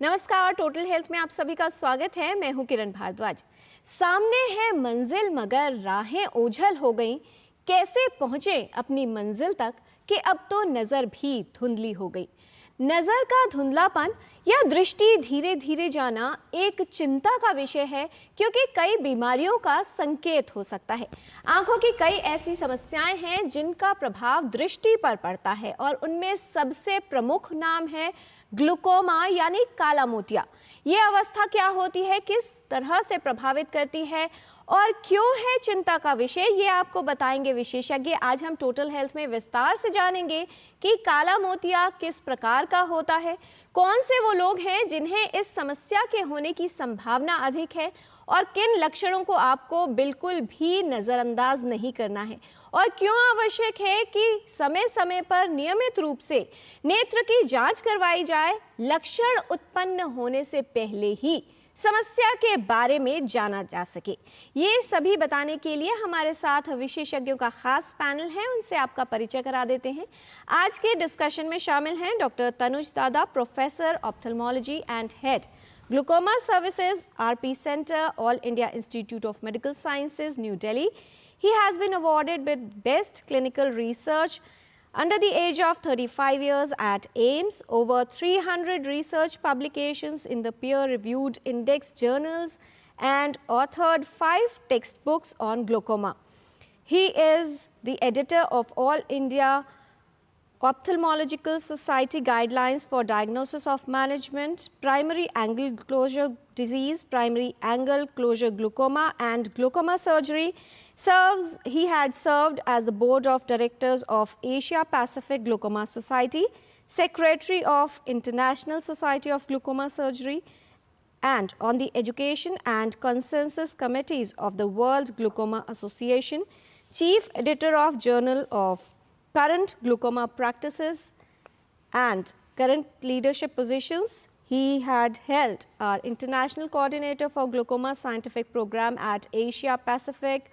नमस्कार, total health में आप सभी का स्वागत है। मैं हूं किरण भारद्वाज। सामने है मंजिल मगर राहें ओझल हो गईं। कैसे पहुंचे अपनी मंजिल तक कि अब तो नजर भी धुंधली हो गई। नजर का धुंधलापन या दृष्टि धीरे धीरे जाना एक चिंता का विषय है, क्योंकि कई बीमारियों का संकेत हो सकता है। आंखों की कई ऐसी समस्याएं हैं जिनका प्रभाव दृष्टि पर पड़ता है, और उनमें सबसे प्रमुख नाम है ग्लूकोमा यानी काला मोतिया। ये अवस्था क्या होती है, किस तरह से प्रभावित करती है और क्यों है चिंता का विषय, ये आपको बताएंगे विशेषज्ञ। आज हम टोटल हेल्थ में विस्तार से जानेंगे कि काला मोतिया किस प्रकार का होता है, कौन से वो लोग हैं जिन्हें इस समस्या के होने की संभावना अधिक है, और किन लक्षणों को आपको बिल्कुल भी नज़रअंदाज नहीं करना है, और क्यों आवश्यक है कि समय समय पर नियमित रूप से नेत्र की जांच करवाई जाए, लक्षण उत्पन्न होने से पहले ही समस्या के बारे में जाना जा सके। ये सभी बताने के लिए हमारे साथ विशेषज्ञों का खास पैनल है, उनसे आपका परिचय करा देते हैं। आज के डिस्कशन में शामिल हैं डॉक्टर तनुज दादा, professor ophthalmology and head glaucoma services, RP Center, All India Institute of Medical Sciences, New Delhi. He has been awarded with Best Clinical Research under the age of 35 years at AIIMS, over 300 research publications in the peer-reviewed index journals, and authored 5 textbooks on glaucoma. He is the editor of All India Ophthalmological Society Guidelines for Diagnosis of Management, Primary Angle Closure Disease, Primary Angle Closure Glaucoma, and Glaucoma Surgery. He had served as the Board of Directors of Asia Pacific Glaucoma Society, Secretary of International Society of Glaucoma Surgery, and on the Education and Consensus Committees of the World Glaucoma Association, Chief Editor of Journal of Current Glaucoma Practices and current leadership positions. He had held our International Coordinator for Glaucoma Scientific Program at Asia Pacific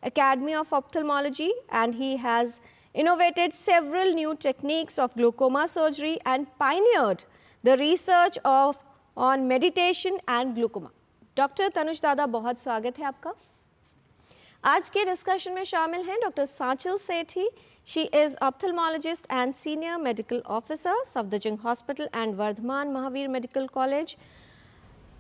Academy of Ophthalmology, and he has innovated several new techniques of glaucoma surgery and pioneered the research on meditation and glaucoma. Doctor Tanuj दादा, बहुत स्वागत है आपका। आज के discussion में शामिल हैं doctor Sanchal Sethi. She is ophthalmologist and senior medical officer, Safdarjung Hospital and Vardhaman Mahavir Medical College.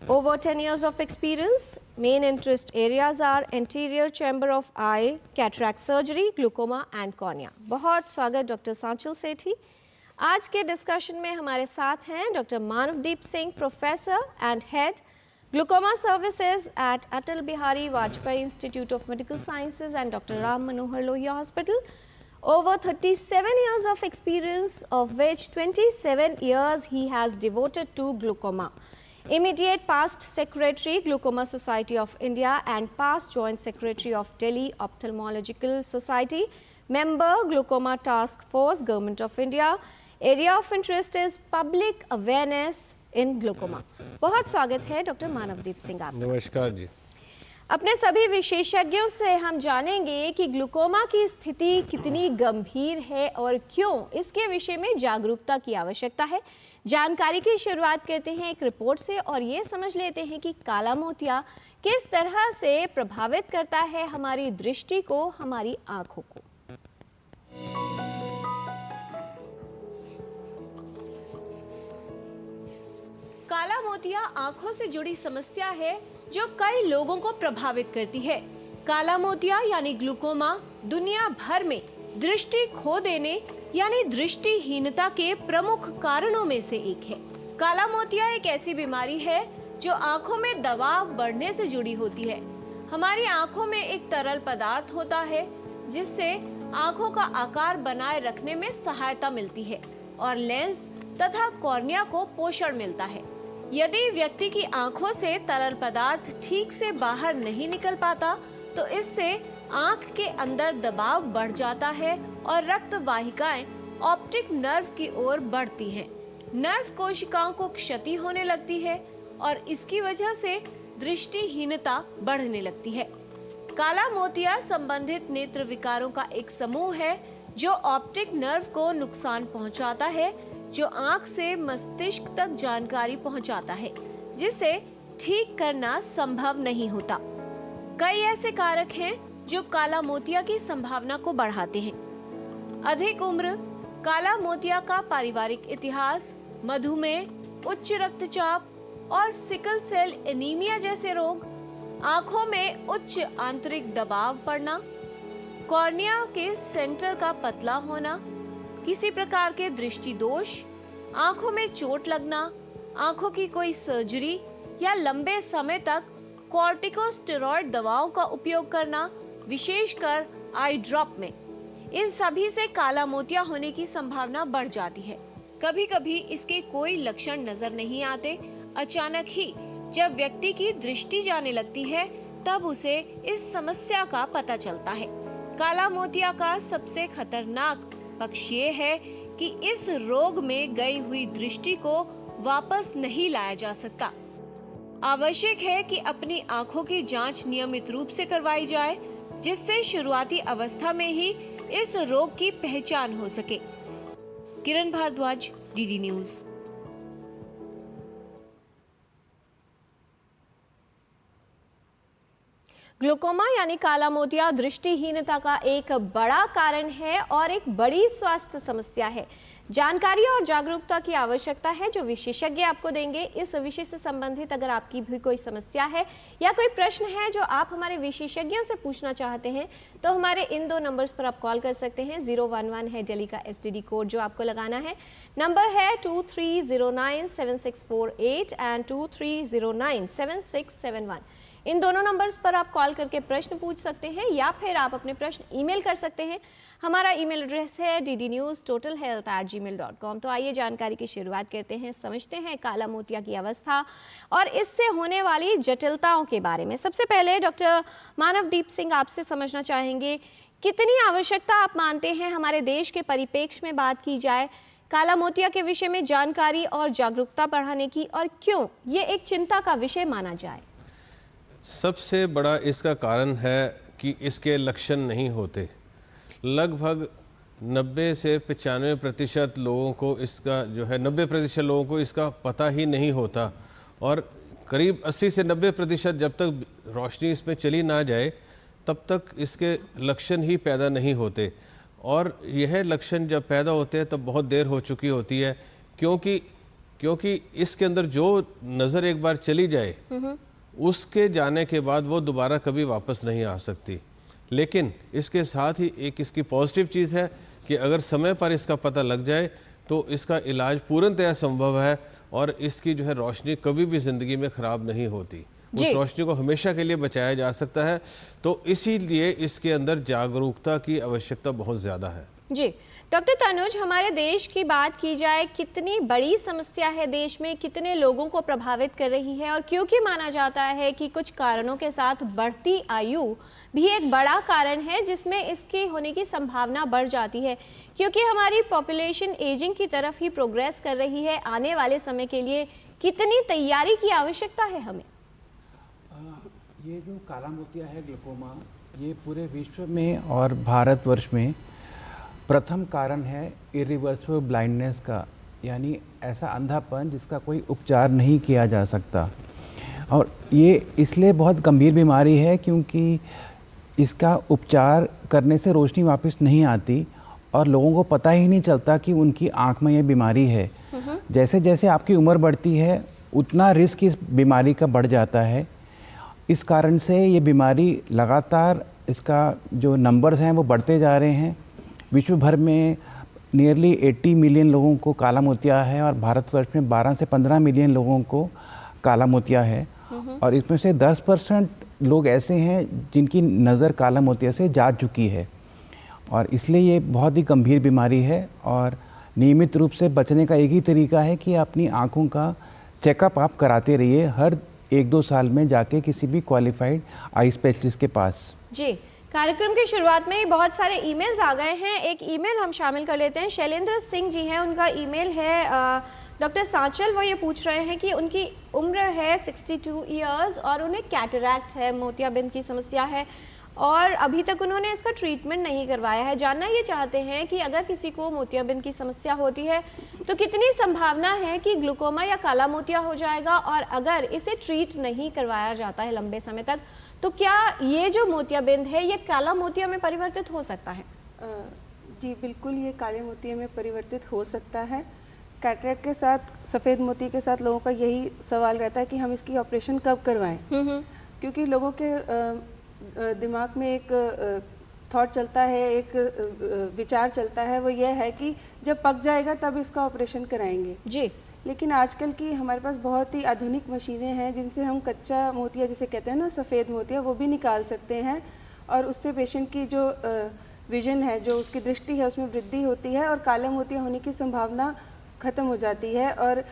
Over 10 years of experience. Main interest areas are anterior chamber of eye, cataract surgery, glaucoma and cornea. बहुत स्वागत doctor Sanchal सेठी। आज के discussion में हमारे साथ हैं doctor Manavdeep Singh, professor and head Glaucoma Services at Atal Bihari Vajpayee Institute of Medical Sciences and Dr. Ram Manohar Lohia Hospital. Over 37 years of experience, of which 27 years he has devoted to glaucoma. Immediate past Secretary, Glaucoma Society of India, and past Joint Secretary of Delhi Ophthalmological Society. Member, Glaucoma Task Force, Government of India. Area of interest is public awareness in glaucoma. बहुत स्वागत है doctor Manavdeep Singh आपका। नमस्कार जी। अपने सभी विशेषज्ञों से हम जानेंगे कि ग्लूकोमा की स्थिति कितनी गंभीर है और क्यों इसके विषय में जागरूकता की आवश्यकता है। जानकारी की शुरुआत करते हैं एक रिपोर्ट से, और ये समझ लेते हैं कि काला मोतिया किस तरह से प्रभावित करता है हमारी दृष्टि को, हमारी आंखों को। काला मोतिया आंखों से जुड़ी समस्या है जो कई लोगों को प्रभावित करती है। काला मोतिया यानी ग्लूकोमा दुनिया भर में दृष्टि खो देने यानी दृष्टिहीनता के प्रमुख कारणों में से एक है। काला मोतिया एक ऐसी बीमारी है जो आंखों में दबाव बढ़ने से जुड़ी होती है। हमारी आंखों में एक तरल पदार्थ होता है जिससे आंखों का आकार बनाए रखने में सहायता मिलती है और लेंस तथा कॉर्निया को पोषण मिलता है। यदि व्यक्ति की आंखों से तरल पदार्थ ठीक से बाहर नहीं निकल पाता तो इससे आंख के अंदर दबाव बढ़ जाता है और रक्त वाहिकाएं ऑप्टिक नर्व की ओर बढ़ती हैं। नर्व कोशिकाओं को क्षति होने लगती है और इसकी वजह से दृष्टिहीनता बढ़ने लगती है। काला मोतिया संबंधित नेत्र विकारों का एक समूह है जो ऑप्टिक नर्व को नुकसान पहुंचाता है, जो आंख से मस्तिष्क तक जानकारी पहुंचाता है, जिसे ठीक करना संभव नहीं होता। कई ऐसे कारक हैं जो काला मोतिया की संभावना को बढ़ाते हैं। अधिक उम्र, काला मोतिया का पारिवारिक इतिहास, मधुमेह, उच्च रक्तचाप और सिकल सेल एनीमिया जैसे रोग, आंखों में उच्च आंतरिक दबाव पड़ना, कॉर्निया के सेंटर का पतला होना, किसी प्रकार के दृष्टि दोष, आंखों में चोट लगना, आंखों की कोई सर्जरी या लंबे समय तक कॉर्टिकोस्टेरॉइड दवाओं का उपयोग करना, विशेषकर आई ड्रॉप में, इन सभी से काला मोतिया होने की संभावना बढ़ जाती है। कभी कभी इसके कोई लक्षण नजर नहीं आते, अचानक ही जब व्यक्ति की दृष्टि जाने लगती है तब उसे इस समस्या का पता चलता है। काला मोतिया का सबसे खतरनाक पक्ष ये है कि इस रोग में गई हुई दृष्टि को वापस नहीं लाया जा सकता। आवश्यक है कि अपनी आंखों की जांच नियमित रूप से करवाई जाए, जिससे शुरुआती अवस्था में ही इस रोग की पहचान हो सके। किरण भारद्वाज, डीडी न्यूज। ग्लूकोमा यानी काला मोतिया दृष्टिहीनता का एक बड़ा कारण है और एक बड़ी स्वास्थ्य समस्या है। जानकारी और जागरूकता की आवश्यकता है जो विशेषज्ञ आपको देंगे। इस विषय से संबंधित अगर आपकी भी कोई समस्या है या कोई प्रश्न है जो आप हमारे विशेषज्ञों से पूछना चाहते हैं तो हमारे इन 2 नंबर्स पर आप कॉल कर सकते हैं। 011 है दिल्ली का STD कोड जो आपको लगाना है। नंबर है 23097648 एंड 23097671। इन दोनों नंबर्स पर आप कॉल करके प्रश्न पूछ सकते हैं या फिर आप अपने प्रश्न ईमेल कर सकते हैं। हमारा ईमेल एड्रेस है ddnewstotalhealth@gmail.com। तो आइए जानकारी की शुरुआत करते हैं, समझते हैं काला मोतिया की अवस्था और इससे होने वाली जटिलताओं के बारे में। सबसे पहले डॉक्टर मानवदीप सिंह आपसे समझना चाहेंगे, कितनी आवश्यकता आप मानते हैं हमारे देश के परिप्रेक्ष्य में बात की जाए काला मोतिया के विषय में जानकारी और जागरूकता बढ़ाने की, और क्यों ये एक चिंता का विषय माना जाए? सबसे बड़ा इसका कारण है कि इसके लक्षण नहीं होते। लगभग 90 से 95% लोगों को इसका जो है 90% लोगों को इसका पता ही नहीं होता और करीब 80 से 90% जब तक रोशनी इसमें चली ना जाए तब तक इसके लक्षण ही पैदा नहीं होते। और यह लक्षण जब पैदा होते हैं तब बहुत देर हो चुकी होती है, क्योंकि इसके अंदर जो नज़र एक बार चली जाए उसके जाने के बाद वो दोबारा कभी वापस नहीं आ सकती। लेकिन इसके साथ ही एक इसकी पॉजिटिव चीज़ है कि अगर समय पर इसका पता लग जाए तो इसका इलाज पूर्णतः संभव है और इसकी जो है रोशनी कभी भी ज़िंदगी में ख़राब नहीं होती, उस रोशनी को हमेशा के लिए बचाया जा सकता है। तो इसीलिए इसके अंदर जागरूकता की आवश्यकता बहुत ज़्यादा है। जी डॉक्टर तनुज, हमारे देश की बात की जाए, कितनी बड़ी समस्या है देश में, कितने लोगों को प्रभावित कर रही है, और क्योंकि माना जाता है कि कुछ कारणों के साथ बढ़ती आयु भी एक बड़ा कारण है जिसमें इसके होने की संभावना बढ़ जाती है, क्योंकि हमारी पॉपुलेशन एजिंग की तरफ ही प्रोग्रेस कर रही है। आने वाले समय के लिए कितनी तैयारी की आवश्यकता है हमें? ये जो काला मोतिया है ग्लूकोमा, ये पूरे विश्व में और भारतवर्ष में प्रथम कारण है इरिवर्सिबल ब्लाइंडनेस का, यानी ऐसा अंधापन जिसका कोई उपचार नहीं किया जा सकता। और ये इसलिए बहुत गंभीर बीमारी है क्योंकि इसका उपचार करने से रोशनी वापस नहीं आती और लोगों को पता ही नहीं चलता कि उनकी आँख में ये बीमारी है। जैसे जैसे आपकी उम्र बढ़ती है उतना रिस्क इस बीमारी का बढ़ जाता है। इस कारण से ये बीमारी लगातार, इसका जो नंबर्स हैं वो बढ़ते जा रहे हैं। विश्व भर में नियरली 80 मिलियन लोगों को काला मोतिया है और भारतवर्ष में 12 से 15 मिलियन लोगों को काला मोतिया है। और इसमें से 10% लोग ऐसे हैं जिनकी नज़र काला मोतिया से जा चुकी है और इसलिए ये बहुत ही गंभीर बीमारी है। और नियमित रूप से बचने का एक ही तरीका है कि अपनी आँखों का चेकअप आप कराते रहिए, हर 1-2 साल में जाके किसी भी क्वालिफाइड आई स्पेशलिस्ट के पास। जी, कार्यक्रम की शुरुआत में ही बहुत सारे ईमेल्स आ गए हैं। एक ईमेल हम शामिल कर लेते हैं। शैलेंद्र सिंह जी हैं, उनका ईमेल है डॉक्टर सांचल। वो ये पूछ रहे हैं कि उनकी उम्र है 62 ईयर्स और उन्हें कैटरैक्ट है, मोतियाबिंद की समस्या है और अभी तक उन्होंने इसका ट्रीटमेंट नहीं करवाया है। जानना ये चाहते हैं कि अगर किसी को मोतियाबिंद की समस्या होती है तो कितनी संभावना है कि ग्लूकोमा या काला मोतिया हो जाएगा, और अगर इसे ट्रीट नहीं करवाया जाता है लंबे समय तक तो क्या ये जो मोतियाबिंद है ये काला मोतिया में परिवर्तित हो सकता है? जी बिल्कुल, ये काले मोतिये में परिवर्तित हो सकता है। कैटरेक्ट के साथ, सफ़ेद मोती के साथ लोगों का यही सवाल रहता है कि हम इसकी ऑपरेशन कब करवाएं, क्योंकि लोगों के दिमाग में एक थॉट चलता है, एक विचार चलता है, वो ये है कि जब पक जाएगा तब इसका ऑपरेशन कराएंगे जी। लेकिन आजकल की हमारे पास बहुत ही आधुनिक मशीनें हैं जिनसे हम कच्चा मोतिया, जिसे कहते हैं ना सफ़ेद मोतिया, वो भी निकाल सकते हैं, और उससे पेशेंट की जो विजन है, जो उसकी दृष्टि है, उसमें वृद्धि होती है और काले मोतिया होने की संभावना ख़त्म हो जाती है, और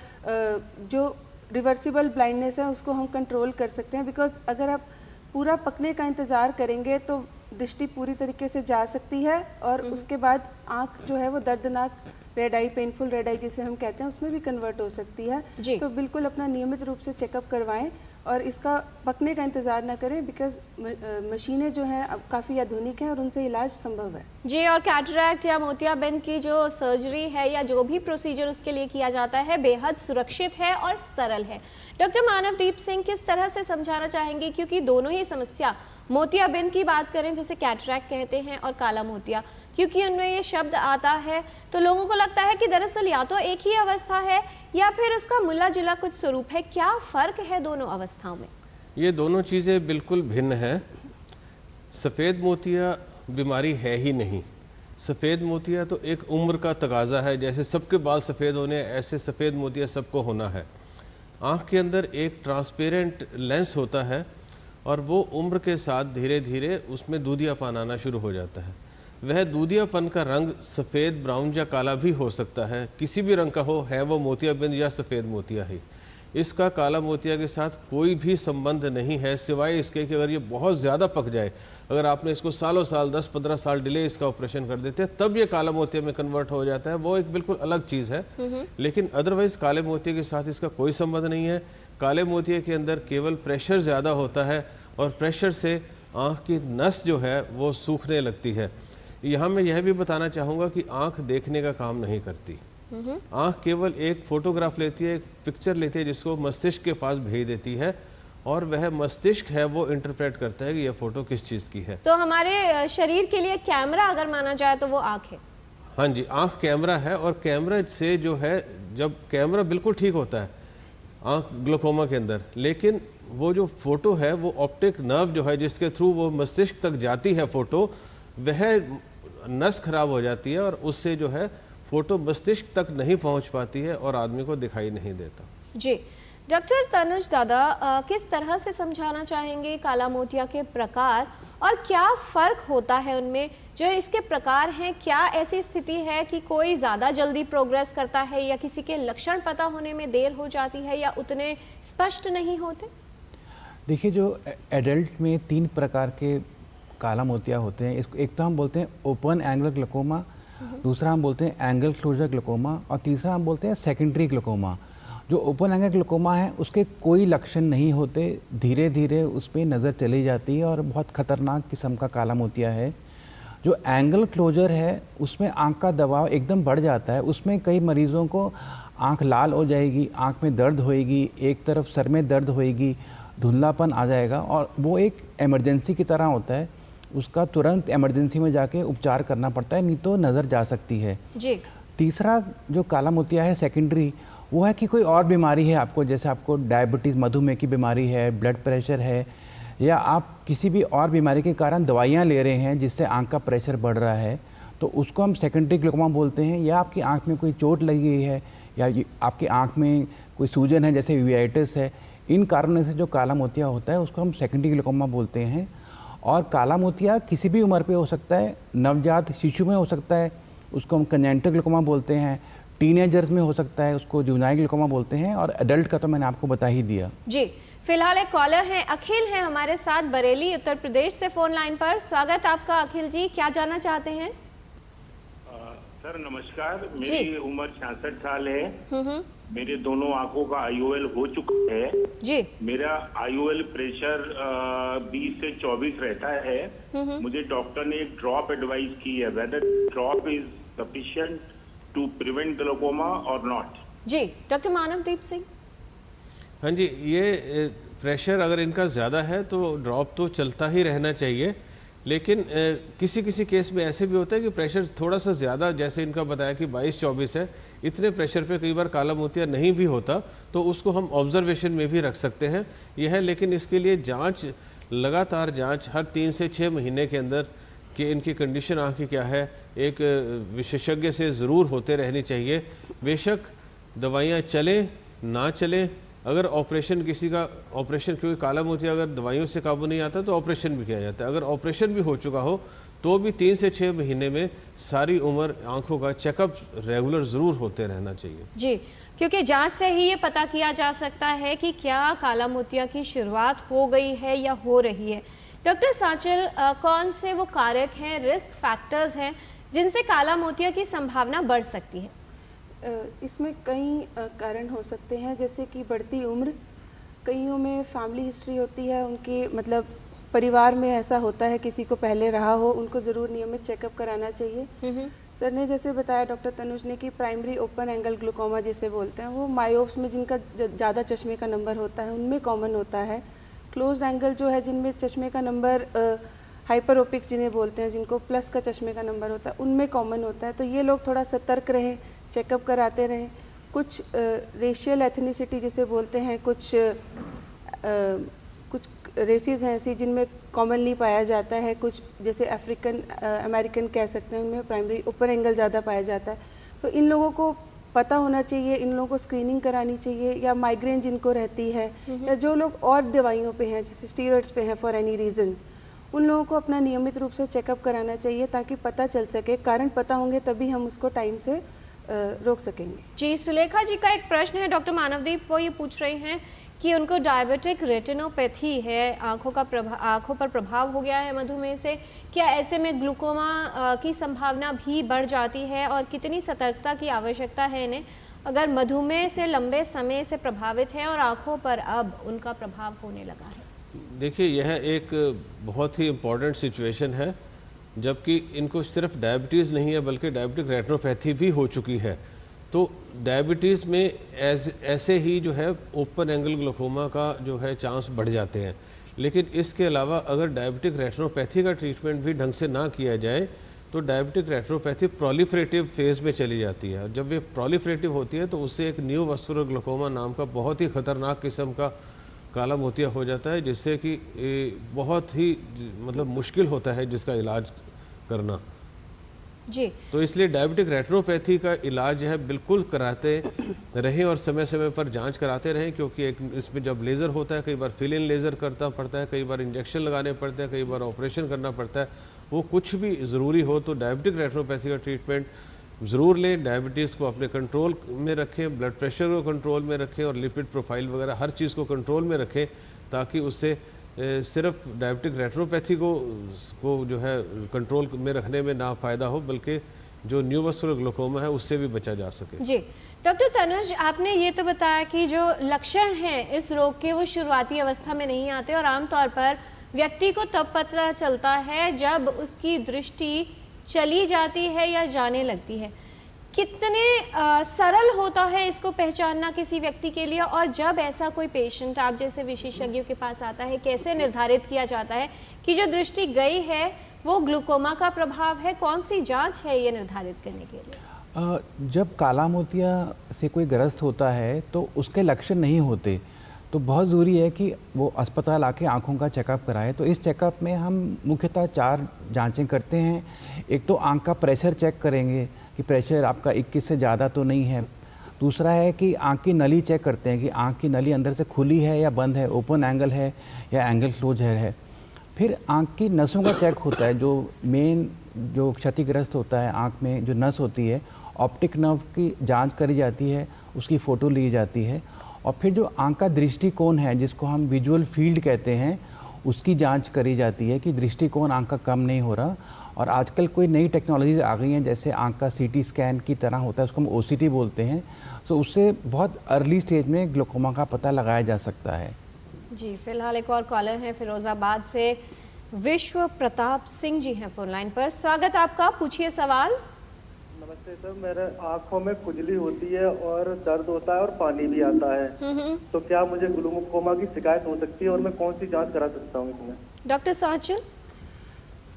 जो रिवर्सिबल ब्लाइंडनेस है उसको हम कंट्रोल कर सकते हैं। बिकॉज अगर आप पूरा पकने का इंतज़ार करेंगे तो दृष्टि पूरी तरीके से जा सकती है, और उसके बाद आँख जो है वो दर्दनाक रेड आई, पेनफुल रेड आई जिसे हम कहते हैं, उसमें भी कन्वर्ट हो सकती है। तो बिल्कुल अपना नियमित रूप से चेकअप करवाएं और इसका पकने का इंतज़ार ना करें, बिकॉज मशीनें जो हैं अब काफ़ी आधुनिक हैं और उनसे इलाज संभव है। जी, और कैटरैक्ट या मोतियाबिंद की जो सर्जरी है या जो भी प्रोसीजर उसके लिए किया जाता है बेहद सुरक्षित है और सरल है। डॉक्टर मानवदीप सिंह किस तरह से समझाना चाहेंगे, क्योंकि दोनों ही समस्या, मोतियाबिंद की बात करें जिसे कैटरैक्ट कहते हैं और काला मोतिया, क्योंकि उनमें ये शब्द आता है तो लोगों को लगता है कि दरअसल या तो एक ही अवस्था है या फिर उसका मिला जुला कुछ स्वरूप है। क्या फ़र्क है दोनों अवस्थाओं में? ये दोनों चीज़ें बिल्कुल भिन्न हैं। सफ़ेद मोतिया बीमारी है ही नहीं। सफ़ेद मोतिया तो एक उम्र का तकाजा है, जैसे सबके बाल सफ़ेद होने ऐसे सफ़ेद मोतिया सबको होना है। आँख के अंदर एक ट्रांसपेरेंट लेंस होता है और वो उम्र के साथ धीरे धीरे उसमें दूधियापन आना शुरू हो जाता है। वह दूधियापन का रंग सफ़ेद, ब्राउन या काला भी हो सकता है, किसी भी रंग का हो, है वो मोतियाबिंद या सफ़ेद मोतिया ही। इसका काला मोतिया के साथ कोई भी संबंध नहीं है, सिवाय इसके कि अगर ये बहुत ज़्यादा पक जाए, अगर आपने इसको सालों साल 10-15 साल डिले इसका ऑपरेशन कर देते हैं तब ये काला मोतिया में कन्वर्ट हो जाता है, वो एक बिल्कुल अलग चीज़ है। लेकिन अदरवाइज़ काले मोतिया के साथ इसका कोई संबंध नहीं है। काले मोतिया के अंदर केवल प्रेशर ज़्यादा होता है और प्रेशर से आँख की नस जो है वो सूखने लगती है। यहाँ मैं यह भी बताना चाहूँगा कि आँख देखने का काम नहीं करती। आँख केवल एक फ़ोटोग्राफ लेती है, एक पिक्चर लेती है जिसको मस्तिष्क के पास भेज देती है, और वह मस्तिष्क है वो इंटरप्रेट करता है कि यह फ़ोटो किस चीज़ की है। तो हमारे शरीर के लिए कैमरा अगर माना जाए तो वो आँख है। हाँ जी, आँख कैमरा है, और कैमरा से जो है, जब कैमरा बिल्कुल ठीक होता है आँख ग्लूकोमा के अंदर, लेकिन वो जो फ़ोटो है वो ऑप्टिक नर्व जो है जिसके थ्रू वो मस्तिष्क तक जाती है फ़ोटो, वह नस खराब हो जाती है और उससे जो है फ़ोटो मस्तिष्क तक नहीं पहुंच पाती है और आदमी को दिखाई नहीं देता। जी, डॉक्टर तनुज दादा, किस तरह से समझाना चाहेंगे काला मोतिया के प्रकार और क्या फ़र्क होता है उनमें? जो इसके प्रकार हैं, क्या ऐसी स्थिति है कि कोई ज़्यादा जल्दी प्रोग्रेस करता है या किसी के लक्षण पता होने में देर हो जाती है या उतने स्पष्ट नहीं होते? देखिए, जो एडल्ट में 3 प्रकार के काला मोतिया होते हैं। इसको एक तो हम बोलते हैं ओपन एंगल ग्लूकोमा, दूसरा हम बोलते हैं एंगल क्लोजर ग्लूकोमा, और तीसरा हम बोलते हैं सेकेंडरी ग्लूकोमा। जो ओपन एंगल ग्लूकोमा है उसके कोई लक्षण नहीं होते, धीरे धीरे उस पर नज़र चली जाती है और बहुत ख़तरनाक किस्म का काला मोतिया है। जो एंगल क्लोजर है उसमें आँख का दबाव एकदम बढ़ जाता है, उसमें कई मरीज़ों को आँख लाल हो जाएगी, आँख में दर्द होएगी, एक तरफ सर में दर्द होएगी, धुंधलापन आ जाएगा, और वो एक इमरजेंसी की तरह होता है। उसका तुरंत इमरजेंसी में जाके उपचार करना पड़ता है, नहीं तो नज़र जा सकती है। जी। तीसरा जो काला मोतिया है सेकेंडरी, वो है कि कोई और बीमारी है आपको, जैसे आपको डायबिटीज़, मधुमेह की बीमारी है, ब्लड प्रेशर है, या आप किसी भी और बीमारी के कारण दवाइयाँ ले रहे हैं जिससे आँख का प्रेशर बढ़ रहा है, तो उसको हम सेकेंडरी ग्लूकोमा बोलते हैं। या आपकी आँख में कोई चोट लगी हुई है, या आपकी आँख में कोई सूजन है जैसे यूवेटिस है, इन कारणों से जो काला मोतिया होता है उसको हम सेकेंडरी ग्लूकोमा बोलते हैं। और काला मोतिया किसी भी उम्र पे हो सकता है, नवजात शिशु में हो सकता है, उसको हम कंजेनिटल ग्लूकोमा बोलते हैं, टीनेजर्स में हो सकता है, उसको जुवेनाइल ग्लूकोमा बोलते हैं, और एडल्ट का तो मैंने आपको बता ही दिया। जी, फिलहाल एक कॉलर हैं, अखिल हैं हमारे साथ, बरेली उत्तर प्रदेश से फ़ोन लाइन पर। स्वागत आपका अखिल जी, क्या जानना चाहते हैं? सर नमस्कार, जी। मेरी उम्र 66 साल है। हम्म। मेरे दोनों आंखों का IOL हो चुका है। जी। मेरा IOL प्रेशर 20 से 24 रहता है। मुझे डॉक्टर ने एक ड्रॉप एडवाइस की है, whether drop is sufficient to prevent glaucoma और नॉट। जी डॉक्टर मानवदीप सिंह। हाँ जी, ये प्रेशर अगर इनका ज़्यादा है तो ड्रॉप तो चलता ही रहना चाहिए, लेकिन किसी किसी केस में ऐसे भी होता है कि प्रेशर थोड़ा सा ज़्यादा, जैसे इनका बताया कि 22-24 है, इतने प्रेशर पे कई बार काला मोतिया नहीं भी होता, तो उसको हम ऑब्जर्वेशन में भी रख सकते हैं। यह है, लेकिन इसके लिए जांच, लगातार जांच हर 3 से 6 महीने के अंदर कि इनकी कंडीशन आँख की क्या है, एक विशेषज्ञ से ज़रूर होते रहनी चाहिए। बेशक दवाइयाँ चलें ना चलें, अगर ऑपरेशन किसी का ऑपरेशन, क्योंकि काला मोतिया अगर दवाइयों से काबू नहीं आता तो ऑपरेशन भी किया जाता है। अगर ऑपरेशन भी हो चुका हो तो भी 3 से 6 महीने में सारी उम्र आंखों का चेकअप रेगुलर ज़रूर होते रहना चाहिए। जी, क्योंकि जांच से ही ये पता किया जा सकता है कि क्या काला मोतिया की शुरुआत हो गई है या हो रही है। डॉक्टर सांचल, कौन से वो कारक हैं, रिस्क फैक्टर्स हैं जिनसे काला मोतिया की संभावना बढ़ सकती है? इसमें कई कारण हो सकते हैं, जैसे कि बढ़ती उम्र, कईयों में फैमिली हिस्ट्री होती है, उनके मतलब परिवार में ऐसा होता है, किसी को पहले रहा हो, उनको ज़रूर नियमित चेकअप कराना चाहिए। सर ने जैसे बताया, डॉक्टर तनुज ने, कि प्राइमरी ओपन एंगल ग्लूकोमा जिसे बोलते हैं, वो मायोप्स में जिनका ज़्यादा चश्मे का नंबर होता है उनमें कॉमन होता है। क्लोज एंगल जो है, जिनमें चश्मे का नंबर हाइपरोपिक्स जिन्हें बोलते हैं, जिनको प्लस का चश्मे का नंबर होता है, उनमें कॉमन होता है। तो ये लोग थोड़ा सतर्क रहें, चेकअप कराते रहें। कुछ रेशियल एथनिसिटी जिसे बोलते हैं, कुछ रेसेस हैं ऐसी जिनमें कॉमनली पाया जाता है, कुछ जैसे अफ्रीकन अमेरिकन कह सकते हैं, उनमें प्राइमरी ऊपर एंगल ज़्यादा पाया जाता है। तो इन लोगों को पता होना चाहिए, इन लोगों को स्क्रीनिंग करानी चाहिए। या माइग्रेन जिनको रहती है, या जो लोग और दवाइयों पे हैं, जैसे स्टीरॉइड्स पे हैं फॉर एनी रीज़न, उन लोगों को अपना नियमित रूप से चेकअप कराना चाहिए, ताकि पता चल सके। कारण पता होंगे तभी हम उसको टाइम से रोक सकेंगे। जी, सुलेखा जी का एक प्रश्न है डॉक्टर मानवदीप, वो ये पूछ रहे हैं कि उनको डायबिटिक रेटिनोपैथी है, आंखों पर प्रभाव हो गया है मधुमेह से। क्या ऐसे में ग्लूकोमा की संभावना भी बढ़ जाती है, और कितनी सतर्कता की आवश्यकता है इन्हें अगर मधुमेह से लंबे समय से प्रभावित है और आंखों पर अब उनका प्रभाव होने लगा है? देखिए, यह एक बहुत ही इम्पॉर्टेंट सिचुएशन है, जबकि इनको सिर्फ डायबिटीज़ नहीं है बल्कि डायबिटिक रेटिनोपैथी भी हो चुकी है। तो डायबिटीज़ में ऐसे ही जो है ओपन एंगल ग्लूकोमा का जो है चांस बढ़ जाते हैं। लेकिन इसके अलावा अगर डायबिटिक रेटिनोपैथी का ट्रीटमेंट भी ढंग से ना किया जाए तो डायबिटिक रेटिनोपैथी प्रोलिफरेटिव फेज़ में चली जाती है। जब ये प्रोलिफरेटिव होती है तो उससे एक न्यू वस्कुलर ग्लूकोमा नाम का बहुत ही ख़तरनाक किस्म का काला मोतिया हो जाता है, जिससे कि बहुत ही मतलब मुश्किल होता है जिसका इलाज करना। जी, तो इसलिए डायबिटिक रेटिनोपैथी का इलाज जो है बिल्कुल कराते रहें और समय समय पर जांच कराते रहें, क्योंकि एक इसमें जब लेज़र होता है, कई बार फिल इन लेज़र करना पड़ता है, कई बार इंजेक्शन लगाने पड़ते हैं, कई बार ऑपरेशन करना पड़ता है। वो कुछ भी ज़रूरी हो तो डायबिटिक रेटिनोपैथी का ट्रीटमेंट ज़रूर लें। डायबिटीज़ को अपने कंट्रोल में रखें, ब्लड प्रेशर को कंट्रोल में रखें और लिपिड प्रोफाइल वगैरह हर चीज़ को कंट्रोल में रखें, ताकि उससे सिर्फ डायबिटिक रेटिनोपैथी को जो है कंट्रोल में रखने में ना फ़ायदा हो, बल्कि जो न्यू वस्कुलर ग्लूकोमा है उससे भी बचा जा सके। जी डॉक्टर तनुज, आपने ये तो बताया कि जो लक्षण हैं इस रोग के वो शुरुआती अवस्था में नहीं आते और आमतौर पर व्यक्ति को तब पता चलता है जब उसकी दृष्टि चली जाती है या जाने लगती है। कितने सरल होता है इसको पहचानना किसी व्यक्ति के लिए, और जब ऐसा कोई पेशेंट आप जैसे विशेषज्ञों के पास आता है, कैसे निर्धारित किया जाता है कि जो दृष्टि गई है वो ग्लूकोमा का प्रभाव है? कौन सी जांच है ये निर्धारित करने के लिए? जब काला मोतिया से कोई ग्रस्त होता है तो उसके लक्षण नहीं होते, तो बहुत ज़रूरी है कि वो अस्पताल आके आँखों का चेकअप कराए। तो इस चेकअप में हम मुख्यतः 4 जांचें करते हैं। एक तो आँख का प्रेशर चेक करेंगे कि प्रेशर आपका 21 से ज़्यादा तो नहीं है। दूसरा है कि आँख की नली चेक करते हैं कि आँख की नली अंदर से खुली है या बंद है, ओपन एंगल है या एंगल क्लोज है। फिर आँख की नसों का चेक होता है, जो मेन जो क्षतिग्रस्त होता है आँख में जो नस होती है, ऑप्टिक नर्व की जांच करी जाती है, उसकी फ़ोटो ली जाती है। और फिर जो आँख का दृष्टिकोण है, जिसको हम विजुअल फील्ड कहते हैं, उसकी जांच करी जाती है कि दृष्टिकोण आँख का कम नहीं हो रहा। और आजकल कोई नई टेक्नोलॉजीज आ गई हैं, जैसे आँख का CT स्कैन की तरह होता है, उसको हम OCT बोलते हैं। सो उससे बहुत अर्ली स्टेज में ग्लोकोमा का पता लगाया जा सकता है। जी, फिलहाल एक और कॉलर हैं फिरोजाबाद से, विश्व प्रताप सिंह जी हैं फोन लाइन पर। स्वागत आपका, पूछिए सवाल। नमस्ते सर, मेरे आँखों में खुजली होती है और दर्द होता है और पानी भी आता है, तो क्या मुझे ग्लूकोमा की शिकायत हो सकती है और मैं कौन सी जांच करा सकता हूँ इसमें? डॉक्टर सांचल।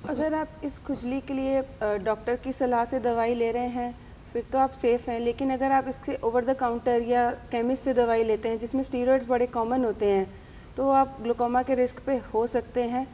अगर आप इस खुजली के लिए डॉक्टर की सलाह से दवाई ले रहे हैं फिर तो आप सेफ़ हैं, लेकिन अगर आप इसके ओवर द काउंटर या केमिस्ट से दवाई लेते हैं जिसमें स्टीरॉयड्स बड़े कॉमन होते हैं, तो आप ग्लूकोमा के रिस्क पे हो सकते हैं।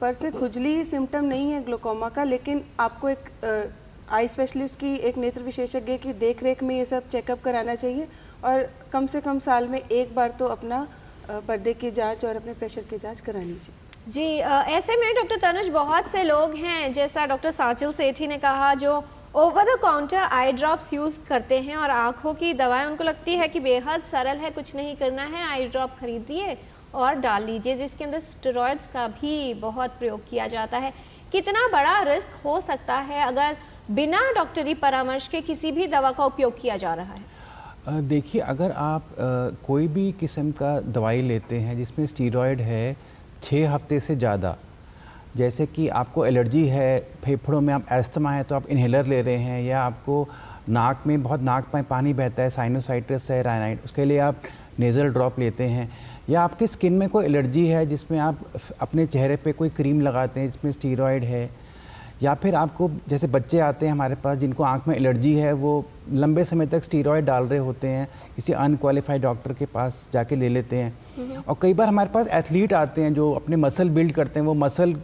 पर से खुजली सिम्टम नहीं है ग्लूकोमा का, लेकिन आपको एक आई स्पेशलिस्ट की, एक नेत्र विशेषज्ञ की देखरेख में ये सब चेकअप कराना चाहिए और कम से कम साल में एक बार तो अपना पर्दे की जांच और अपने प्रेशर की जांच करानी चाहिए। जी, ऐसे में डॉक्टर तनुज, बहुत से लोग हैं जैसा डॉक्टर सांचल सेठी ने कहा जो over the counter eye drops use करते हैं और आँखों की दवाएं उनको लगती है कि बेहद सरल है, कुछ नहीं करना है, आई ड्रॉप खरीदिए और डाल लीजिए, जिसके अंदर स्टेरॉइड्स का भी बहुत प्रयोग किया जाता है। कितना बड़ा रिस्क हो सकता है अगर बिना डॉक्टरी परामर्श के किसी भी दवा का उपयोग किया जा रहा है? देखिए, अगर आप कोई भी किस्म का दवाई लेते हैं जिसमें स्टीरॉयड है 6 हफ्ते से ज़्यादा, जैसे कि आपको एलर्जी है, फेफड़ों में आप एस्थमा है तो आप इन्हेलर ले रहे हैं, या आपको नाक में बहुत नाक में पानी बहता है, साइनोसाइटिस है, राइनाइट, उसके लिए आप नेज़ल ड्रॉप लेते हैं, या आपकी स्किन में कोई एलर्जी है जिसमें आप अपने चेहरे पे कोई क्रीम लगाते हैं जिसमें स्टीरॉयड है, या फिर आपको जैसे बच्चे आते हैं हमारे पास जिनको आंख में एलर्जी है, वो लंबे समय तक स्टीरॉयड डाल रहे होते हैं, किसी अनक्वालिफाइड डॉक्टर के पास जाके ले लेते हैं। और कई बार हमारे पास एथलीट आते हैं जो अपने मसल बिल्ड करते हैं, वो मसल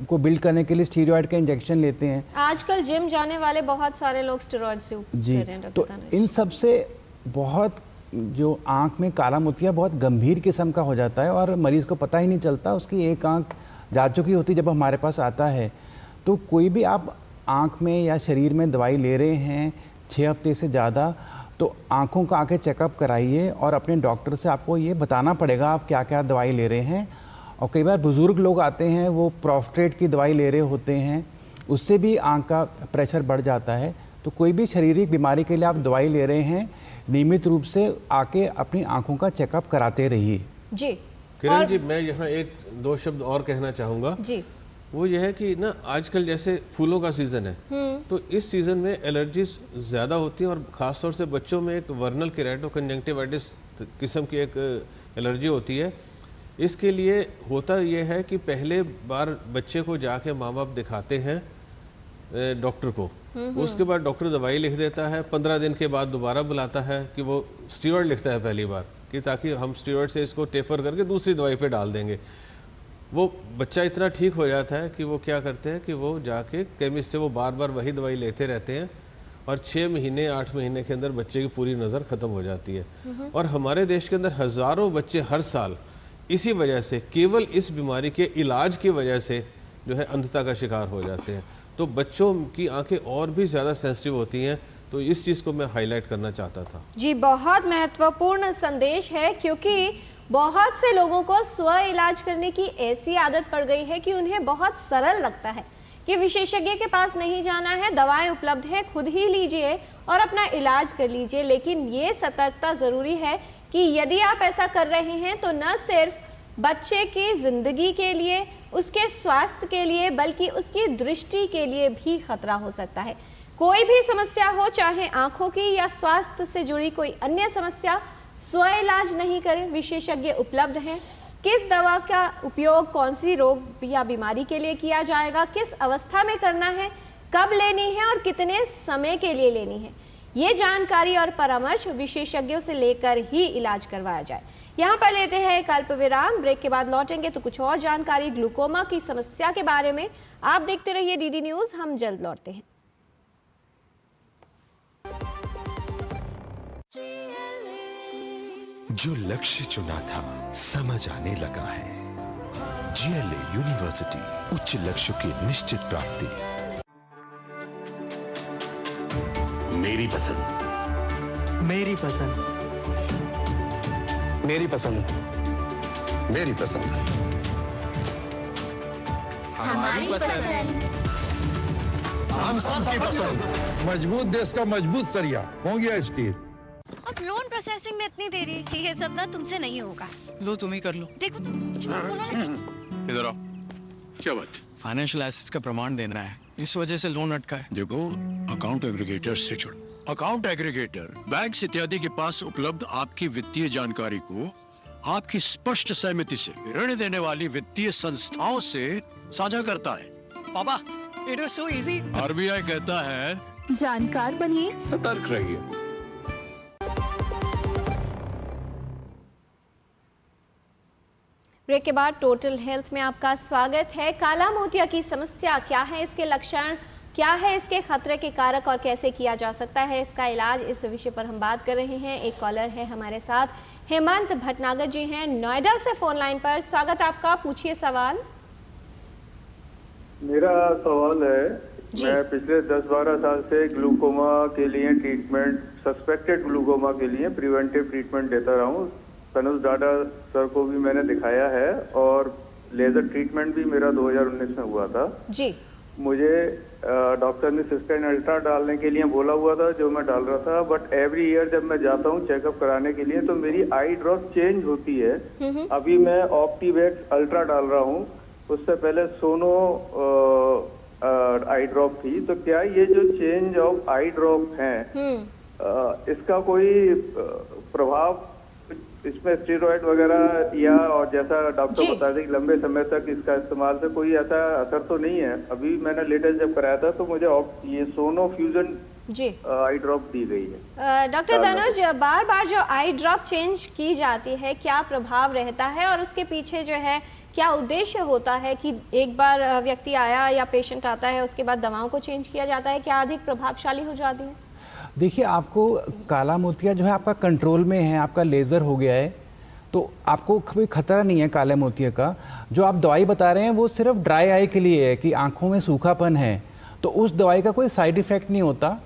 को बिल्ड करने के लिए स्टीरॉयड का इंजेक्शन लेते हैं। आजकल जिम जाने वाले बहुत सारे लोग स्टेरॉइड से जी, ले रहे हैं तो डॉक्टर तनुज। इन सब से बहुत जो आँख में काला मोतिया बहुत गंभीर किस्म का हो जाता है और मरीज़ को पता ही नहीं चलता, उसकी एक आँख जा चुकी होती जब हमारे पास आता है। तो कोई भी आप आँख में या शरीर में दवाई ले रहे हैं 6 हफ्ते से ज़्यादा, तो आँखों का आके चेकअप कराइए और अपने डॉक्टर से आपको ये बताना पड़ेगा आप क्या क्या दवाई ले रहे हैं। और कई बार बुज़ुर्ग लोग आते हैं, वो प्रोस्टेट की दवाई ले रहे होते हैं, उससे भी आँख का प्रेशर बढ़ जाता है। तो कोई भी शारीरिक बीमारी के लिए आप दवाई ले रहे हैं, नियमित रूप से आके अपनी आँखों का चेकअप कराते रहिए। जी किरण जी, मैं यहाँ एक दो शब्द और कहना चाहूँगा। जी, वो ये है कि ना आजकल जैसे फूलों का सीज़न है, तो इस सीज़न में एलर्जीज ज़्यादा होती हैं और ख़ासतौर से बच्चों में एक वर्नल केराटो कंजंक्टिवाइटिस किस्म की एक एलर्जी होती है। इसके लिए होता ये है कि पहले बार बच्चे को जाके माँ बाप दिखाते हैं डॉक्टर को, उसके बाद डॉक्टर दवाई लिख देता है, 15 दिन के बाद दोबारा बुलाता है कि वो स्टीरॉयड लिखता है पहली बार, कि ताकि हम स्टीरॉयड से इसको टेपर करके दूसरी दवाई पे डाल देंगे। वो बच्चा इतना ठीक हो जाता है कि वो क्या करते हैं कि वो जाके केमिस्ट से वो बार बार वही दवाई लेते रहते हैं और 6 महीने 8 महीने के अंदर बच्चे की पूरी नज़र ख़त्म हो जाती है। और हमारे देश के अंदर हज़ारों बच्चे हर साल इसी वजह से, केवल इस बीमारी के इलाज की वजह से जो है अंधता का शिकार हो जाते हैं। तो बच्चों की आंखें और भी ज़्यादा सेंसिटिव होती हैं, तो इस चीज़ को मैं हाईलाइट करना चाहता था। जी, बहुत महत्वपूर्ण संदेश है, क्योंकि बहुत से लोगों को स्व इलाज करने की ऐसी आदत पड़ गई है कि उन्हें बहुत सरल लगता है कि विशेषज्ञ के पास नहीं जाना है, दवाएं उपलब्ध हैं, खुद ही लीजिए और अपना इलाज कर लीजिए। लेकिन ये सतर्कता ज़रूरी है कि यदि आप ऐसा कर रहे हैं तो न सिर्फ बच्चे की ज़िंदगी के लिए, उसके स्वास्थ्य के लिए, बल्कि उसकी दृष्टि के लिए भी खतरा हो सकता है। कोई भी समस्या हो, चाहे आँखों की या स्वास्थ्य से जुड़ी कोई अन्य समस्या, स्व इलाज नहीं करें, विशेषज्ञ उपलब्ध हैं। किस दवा का उपयोग कौन सी रोग या बीमारी के लिए किया जाएगा, किस अवस्था में करना है, कब लेनी है और कितने समय के लिए लेनी है, ये जानकारी और परामर्श विशेषज्ञों से लेकर ही इलाज करवाया जाए। यहाँ पर लेते हैं एक अल्प विराम, ब्रेक के बाद लौटेंगे तो कुछ और जानकारी ग्लूकोमा की समस्या के बारे में। आप देखते रहिए डीडी न्यूज़, हम जल्द लौटते हैं। जो लक्ष्य चुना था समझ आने लगा है। GLA यूनिवर्सिटी, उच्च लक्ष्य की निश्चित प्राप्ति। मेरी पसंद, मेरी पसंद, मेरी पसंद, मेरी पसंद, हमारी पसंद, हम सबकी पसंद। मजबूत देश का मजबूत सरिया हो गया स्टील। अब लोन प्रोसेसिंग में इतनी देरी, ये सब ना तुमसे नहीं होगा। लो तुम ही कर लो। देखो झूठ बोलो ना। इधर आओ। क्या बात? फाइनेंशियल एसेट्स का प्रमाण देना है, इस वजह से लोन अटका है। देखो, अकाउंट एग्रीगेटर से जुड़ो। अकाउंट एग्रीगेटर बैंक इत्यादि के पास उपलब्ध आपकी वित्तीय जानकारी को आपकी स्पष्ट सहमति से ऋण देने वाली वित्तीय संस्थाओं से साझा करता है। पापा, it was so easy. RBI कहता है जानकार बनिए, सतर्क रहिए। ब्रेक के बाद टोटल हेल्थ में आपका स्वागत है। काला मोतिया की समस्या क्या है, इसके लक्षण क्या है, इसके खतरे के कारक और कैसे किया जा सकता है इसका इलाज, इस विषय पर हम बात कर रहे हैं। एक कॉलर है हमारे साथ, हेमंत भटनागर जी हैं नोएडा से फोन लाइन पर। स्वागत आपका, पूछिए सवाल। मेरा सवाल है, मैं पिछले 10-12 साल से ग्लूकोमा के लिए ट्रीटमेंट, सस्पेक्टेड ग्लूकोमा के लिए प्रिवेंटिव ट्रीटमेंट देता रहा हूँ। तनुज डाडा सर को भी मैंने दिखाया है और लेजर ट्रीटमेंट भी मेरा 2019 में हुआ था जी। मुझे डॉक्टर ने सिस्टेन अल्ट्रा डालने के लिए बोला हुआ था, जो मैं डाल रहा था, बट एवरी ईयर जब मैं जाता हूँ चेकअप कराने के लिए तो मेरी आई ड्रॉप चेंज होती है। अभी मैं ऑप्टीवैक्स अल्ट्रा डाल रहा हूँ, उससे पहले सोनो आई ड्रॉप थी। तो क्या ये जो चेंज ऑफ आई ड्रॉप है इसका कोई प्रभाव इसमें स्टेरॉइड वगैरह या, और जैसा डॉक्टर बता दें कि लंबे समय तक इसका इस्तेमाल से कोई ऐसा असर तो नहीं है? अभी मैंने लेटेस्ट जब कराया था तो मुझे ये सोनो फ्यूजन जी आई ड्रॉप दी गई है। डॉक्टर तनुज, बार बार जो आई ड्रॉप चेंज की जाती है, क्या प्रभाव रहता है और उसके पीछे जो है क्या उद्देश्य होता है कि एक बार व्यक्ति आया या पेशेंट आता है उसके बाद दवाओं को चेंज किया जाता है, क्या अधिक प्रभावशाली हो जाती है? देखिए, आपको काला मोतिया जो है आपका कंट्रोल में है, आपका लेज़र हो गया है, तो आपको कोई खतरा नहीं है काले मोतिया का। जो आप दवाई बता रहे हैं वो सिर्फ ड्राई आई के लिए है कि आंखों में सूखापन है, तो उस दवाई का कोई साइड इफ़ेक्ट नहीं होता।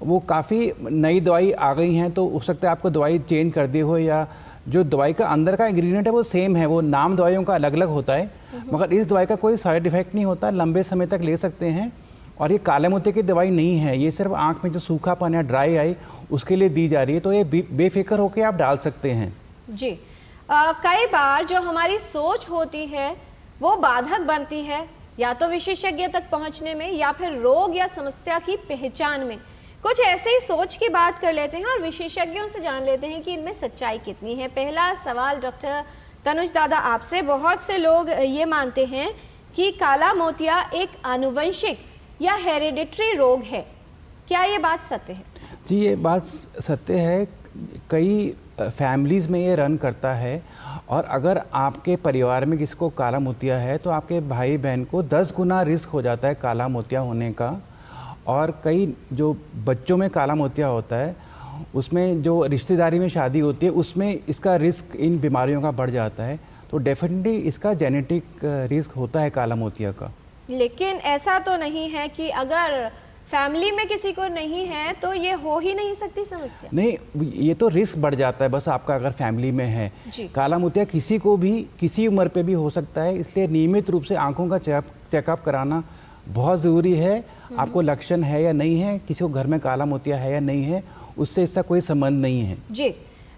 वो काफ़ी नई दवाई आ गई हैं तो हो सकता है आपको दवाई चेंज कर दी हो, या जो दवाई का अंदर का इंग्रेडिएंट है वो सेम है, वो नाम दवाइयों का अलग अलग होता है, मगर इस दवाई का कोई साइड इफ़ेक्ट नहीं होता, लंबे समय तक ले सकते हैं। और ये काले मोतिया की दवाई नहीं है, ये सिर्फ आंख में जो सूखापन है, ड्राई आई, उसके लिए दी जा रही है, तो ये बेफिक्र होकर आप डाल सकते हैं जी। कई बार जो हमारी सोच होती है वो बाधक बनती है, या तो विशेषज्ञ तक पहुंचने में या फिर रोग या समस्या की पहचान में। कुछ ऐसे ही सोच की बात कर लेते हैं और विशेषज्ञों से जान लेते हैं कि इनमें सच्चाई कितनी है। पहला सवाल डॉक्टर तनुज दादा आपसे, बहुत से लोग ये मानते हैं कि काला मोतिया एक आनुवंशिक या हेरिडिटरी रोग है, क्या ये बात सत्य है? जी, ये बात सत्य है। कई फैमिलीज़ में ये रन करता है, और अगर आपके परिवार में किसी को काला मोतिया है तो आपके भाई बहन को 10 गुना रिस्क हो जाता है काला मोतिया होने का। और कई जो बच्चों में काला मोतिया होता है उसमें जो रिश्तेदारी में शादी होती है उसमें इसका रिस्क इन बीमारियों का बढ़ जाता है। तो डेफिनेटली इसका जेनेटिक रिस्क होता है काला मोतिया का। लेकिन ऐसा तो नहीं है कि अगर फैमिली में किसी को नहीं है तो ये हो ही नहीं सकती समस्या? नहीं, ये तो रिस्क बढ़ जाता है बस आपका अगर फैमिली में है। काला मोतिया किसी को भी किसी उम्र पे भी हो सकता है, इसलिए नियमित रूप से आंखों का चेकअप कराना बहुत ज़रूरी है। आपको लक्षण है या नहीं है, किसी को घर में काला मोतिया है या नहीं है, उससे इसका कोई संबंध नहीं है। जी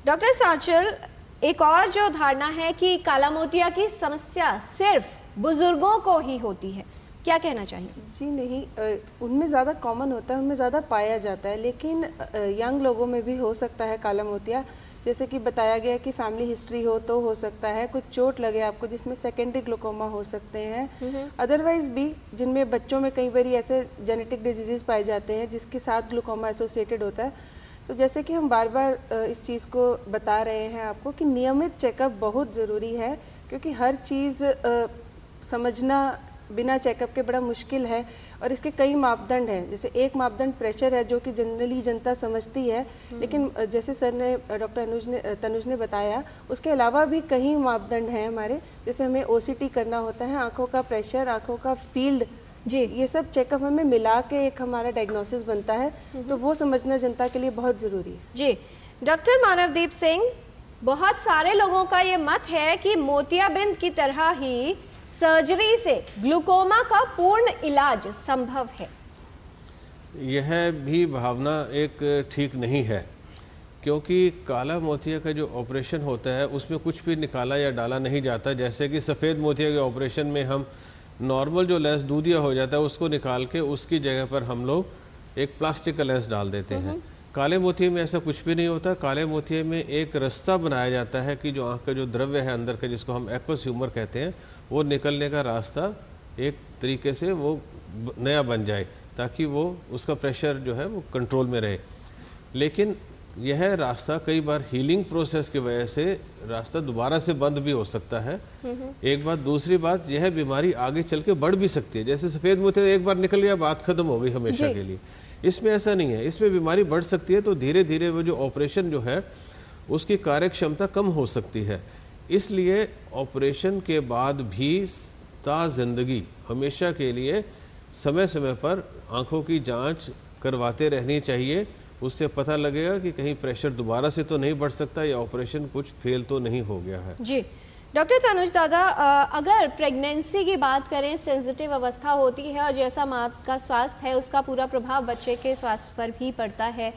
डॉक्टर सांचल, एक और जो धारणा है कि काला मोतिया की समस्या सिर्फ बुजुर्गों को ही होती है, क्या कहना चाहिए? जी नहीं, उनमें ज़्यादा कॉमन होता है, उनमें ज़्यादा पाया जाता है, लेकिन यंग लोगों में भी हो सकता है काला मोतिया। जैसे कि बताया गया कि फैमिली हिस्ट्री हो तो हो सकता है, कुछ चोट लगे आपको जिसमें सेकेंडरी ग्लूकोमा हो सकते हैं। अदरवाइज भी जिनमें बच्चों में कई बार ऐसे जेनेटिक डिजीजेस पाए जाते हैं जिसके साथ ग्लूकोमा एसोसिएटेड होता है। तो जैसे कि हम बार बार इस चीज़ को बता रहे हैं आपको कि नियमित चेकअप बहुत ज़रूरी है, क्योंकि हर चीज़ समझना बिना चेकअप के बड़ा मुश्किल है। और इसके कई मापदंड हैं, जैसे एक मापदंड प्रेशर है जो कि जनरली जनता समझती है, लेकिन जैसे सर ने डॉक्टर तनुज ने बताया, उसके अलावा भी कई मापदंड हैं हमारे। जैसे हमें ओसीटी करना होता है, आंखों का प्रेशर, आंखों का फील्ड, जी ये सब चेकअप हमें मिला के एक हमारा डायग्नोसिस बनता है, तो वो समझना जनता के लिए बहुत ज़रूरी है। जी डॉक्टर मानवदीप सिंह, बहुत सारे लोगों का ये मत है कि मोतियाबिंद की तरह ही सर्जरी से ग्लूकोमा का पूर्ण इलाज संभव है, यह भी भावना एक ठीक नहीं है, क्योंकि काला मोतिया का जो ऑपरेशन होता है उसमें कुछ भी निकाला या डाला नहीं जाता। जैसे कि सफ़ेद मोतिया के ऑपरेशन में हम नॉर्मल जो लेंस दूधिया हो जाता है उसको निकाल के उसकी जगह पर हम लोग एक प्लास्टिक का लेंस डाल देते हैं। काले मोतिये में ऐसा कुछ भी नहीं होता। काले मोतिये में एक रास्ता बनाया जाता है कि जो आँख का जो द्रव्य है अंदर का, जिसको हम एक्वस ह्यूमर कहते हैं, वो निकलने का रास्ता एक तरीके से वो नया बन जाए, ताकि वो उसका प्रेशर जो है वो कंट्रोल में रहे। लेकिन यह रास्ता कई बार हीलिंग प्रोसेस की वजह से रास्ता दोबारा से बंद भी हो सकता है। एक बात। दूसरी बात, यह बीमारी आगे चल के बढ़ भी सकती है। जैसे सफ़ेद मोतिया एक बार निकल गया, बात खत्म हो गई हमेशा के लिए। इसमें ऐसा नहीं है, इसमें बीमारी बढ़ सकती है, तो धीरे धीरे वो जो ऑपरेशन जो है उसकी कार्य क्षमता कम हो सकती है। इसलिए ऑपरेशन के बाद भी ता ज़िंदगी हमेशा के लिए समय समय पर आँखों की जांच करवाते रहनी चाहिए। उससे पता लगेगा कि कहीं प्रेशर दोबारा से तो नहीं बढ़ सकता या ऑपरेशन कुछ फेल तो नहीं हो गया है। जी डॉक्टर तनुज दादा, अगर प्रेगनेंसी की बात करें, सेंसिटिव अवस्था होती है और जैसा माँ का स्वास्थ्य है उसका पूरा प्रभाव बच्चे के स्वास्थ्य पर भी पड़ता है।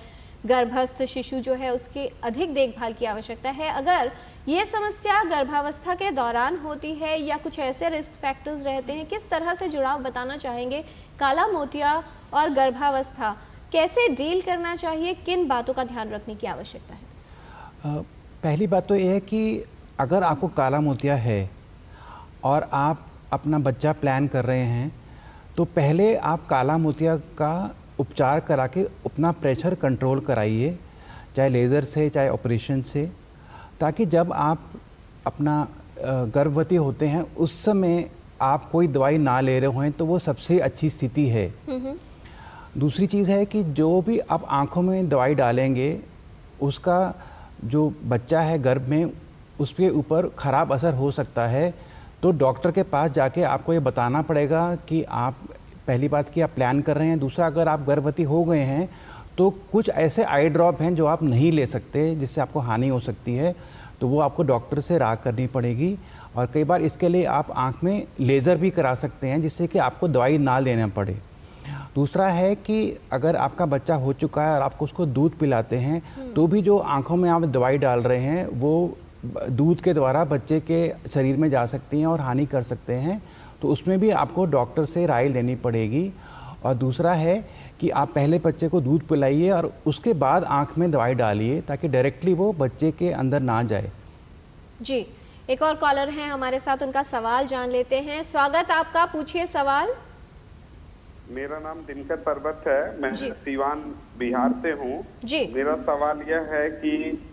गर्भस्थ शिशु जो है उसकी अधिक देखभाल की आवश्यकता है। अगर ये समस्या गर्भावस्था के दौरान होती है या कुछ ऐसे रिस्क फैक्टर्स रहते हैं, किस तरह से जुड़ाव बताना चाहेंगे? काला मोतिया और गर्भावस्था कैसे डील करना चाहिए, किन बातों का ध्यान रखने की आवश्यकता है? पहली बात तो यह है कि अगर आपको काला मोतिया है और आप अपना बच्चा प्लान कर रहे हैं, तो पहले आप काला मोतिया का उपचार करा के अपना प्रेशर कंट्रोल कराइए, चाहे लेज़र से चाहे ऑपरेशन से, ताकि जब आप अपना गर्भवती होते हैं उस समय आप कोई दवाई ना ले रहे हों तो वो सबसे अच्छी स्थिति है। दूसरी चीज़ है कि जो भी आप आँखों में दवाई डालेंगे उसका जो बच्चा है गर्भ में उसके ऊपर ख़राब असर हो सकता है। तो डॉक्टर के पास जाके आपको ये बताना पड़ेगा कि आप, पहली बात कि आप प्लान कर रहे हैं। दूसरा, अगर आप गर्भवती हो गए हैं तो कुछ ऐसे आई ड्रॉप हैं जो आप नहीं ले सकते, जिससे आपको हानि हो सकती है, तो वो आपको डॉक्टर से राय करनी पड़ेगी। और कई बार इसके लिए आप आँख में लेज़र भी करा सकते हैं, जिससे कि आपको दवाई ना लेना पड़े। दूसरा है कि अगर आपका बच्चा हो चुका है और आपको उसको दूध पिलाते हैं, तो भी जो आँखों में आप दवाई डाल रहे हैं वो दूध के द्वारा बच्चे के शरीर में जा सकती हैं और हानि कर सकते हैं, तो उसमें भी आपको डॉक्टर से राय लेनी पड़ेगी। और दूसरा है कि आप पहले बच्चे को दूध पिलाइए और उसके बाद आँख में दवाई डालिए, ताकि डायरेक्टली वो बच्चे के अंदर ना जाए। जी, एक और कॉलर हैं हमारे साथ, उनका सवाल जान लेते हैं। स्वागत आपका, पूछिए सवाल। मेरा नाम दिनकर पर्वत है, मैं सीवान बिहार से हूँ। जी, मेरा सवाल यह है कि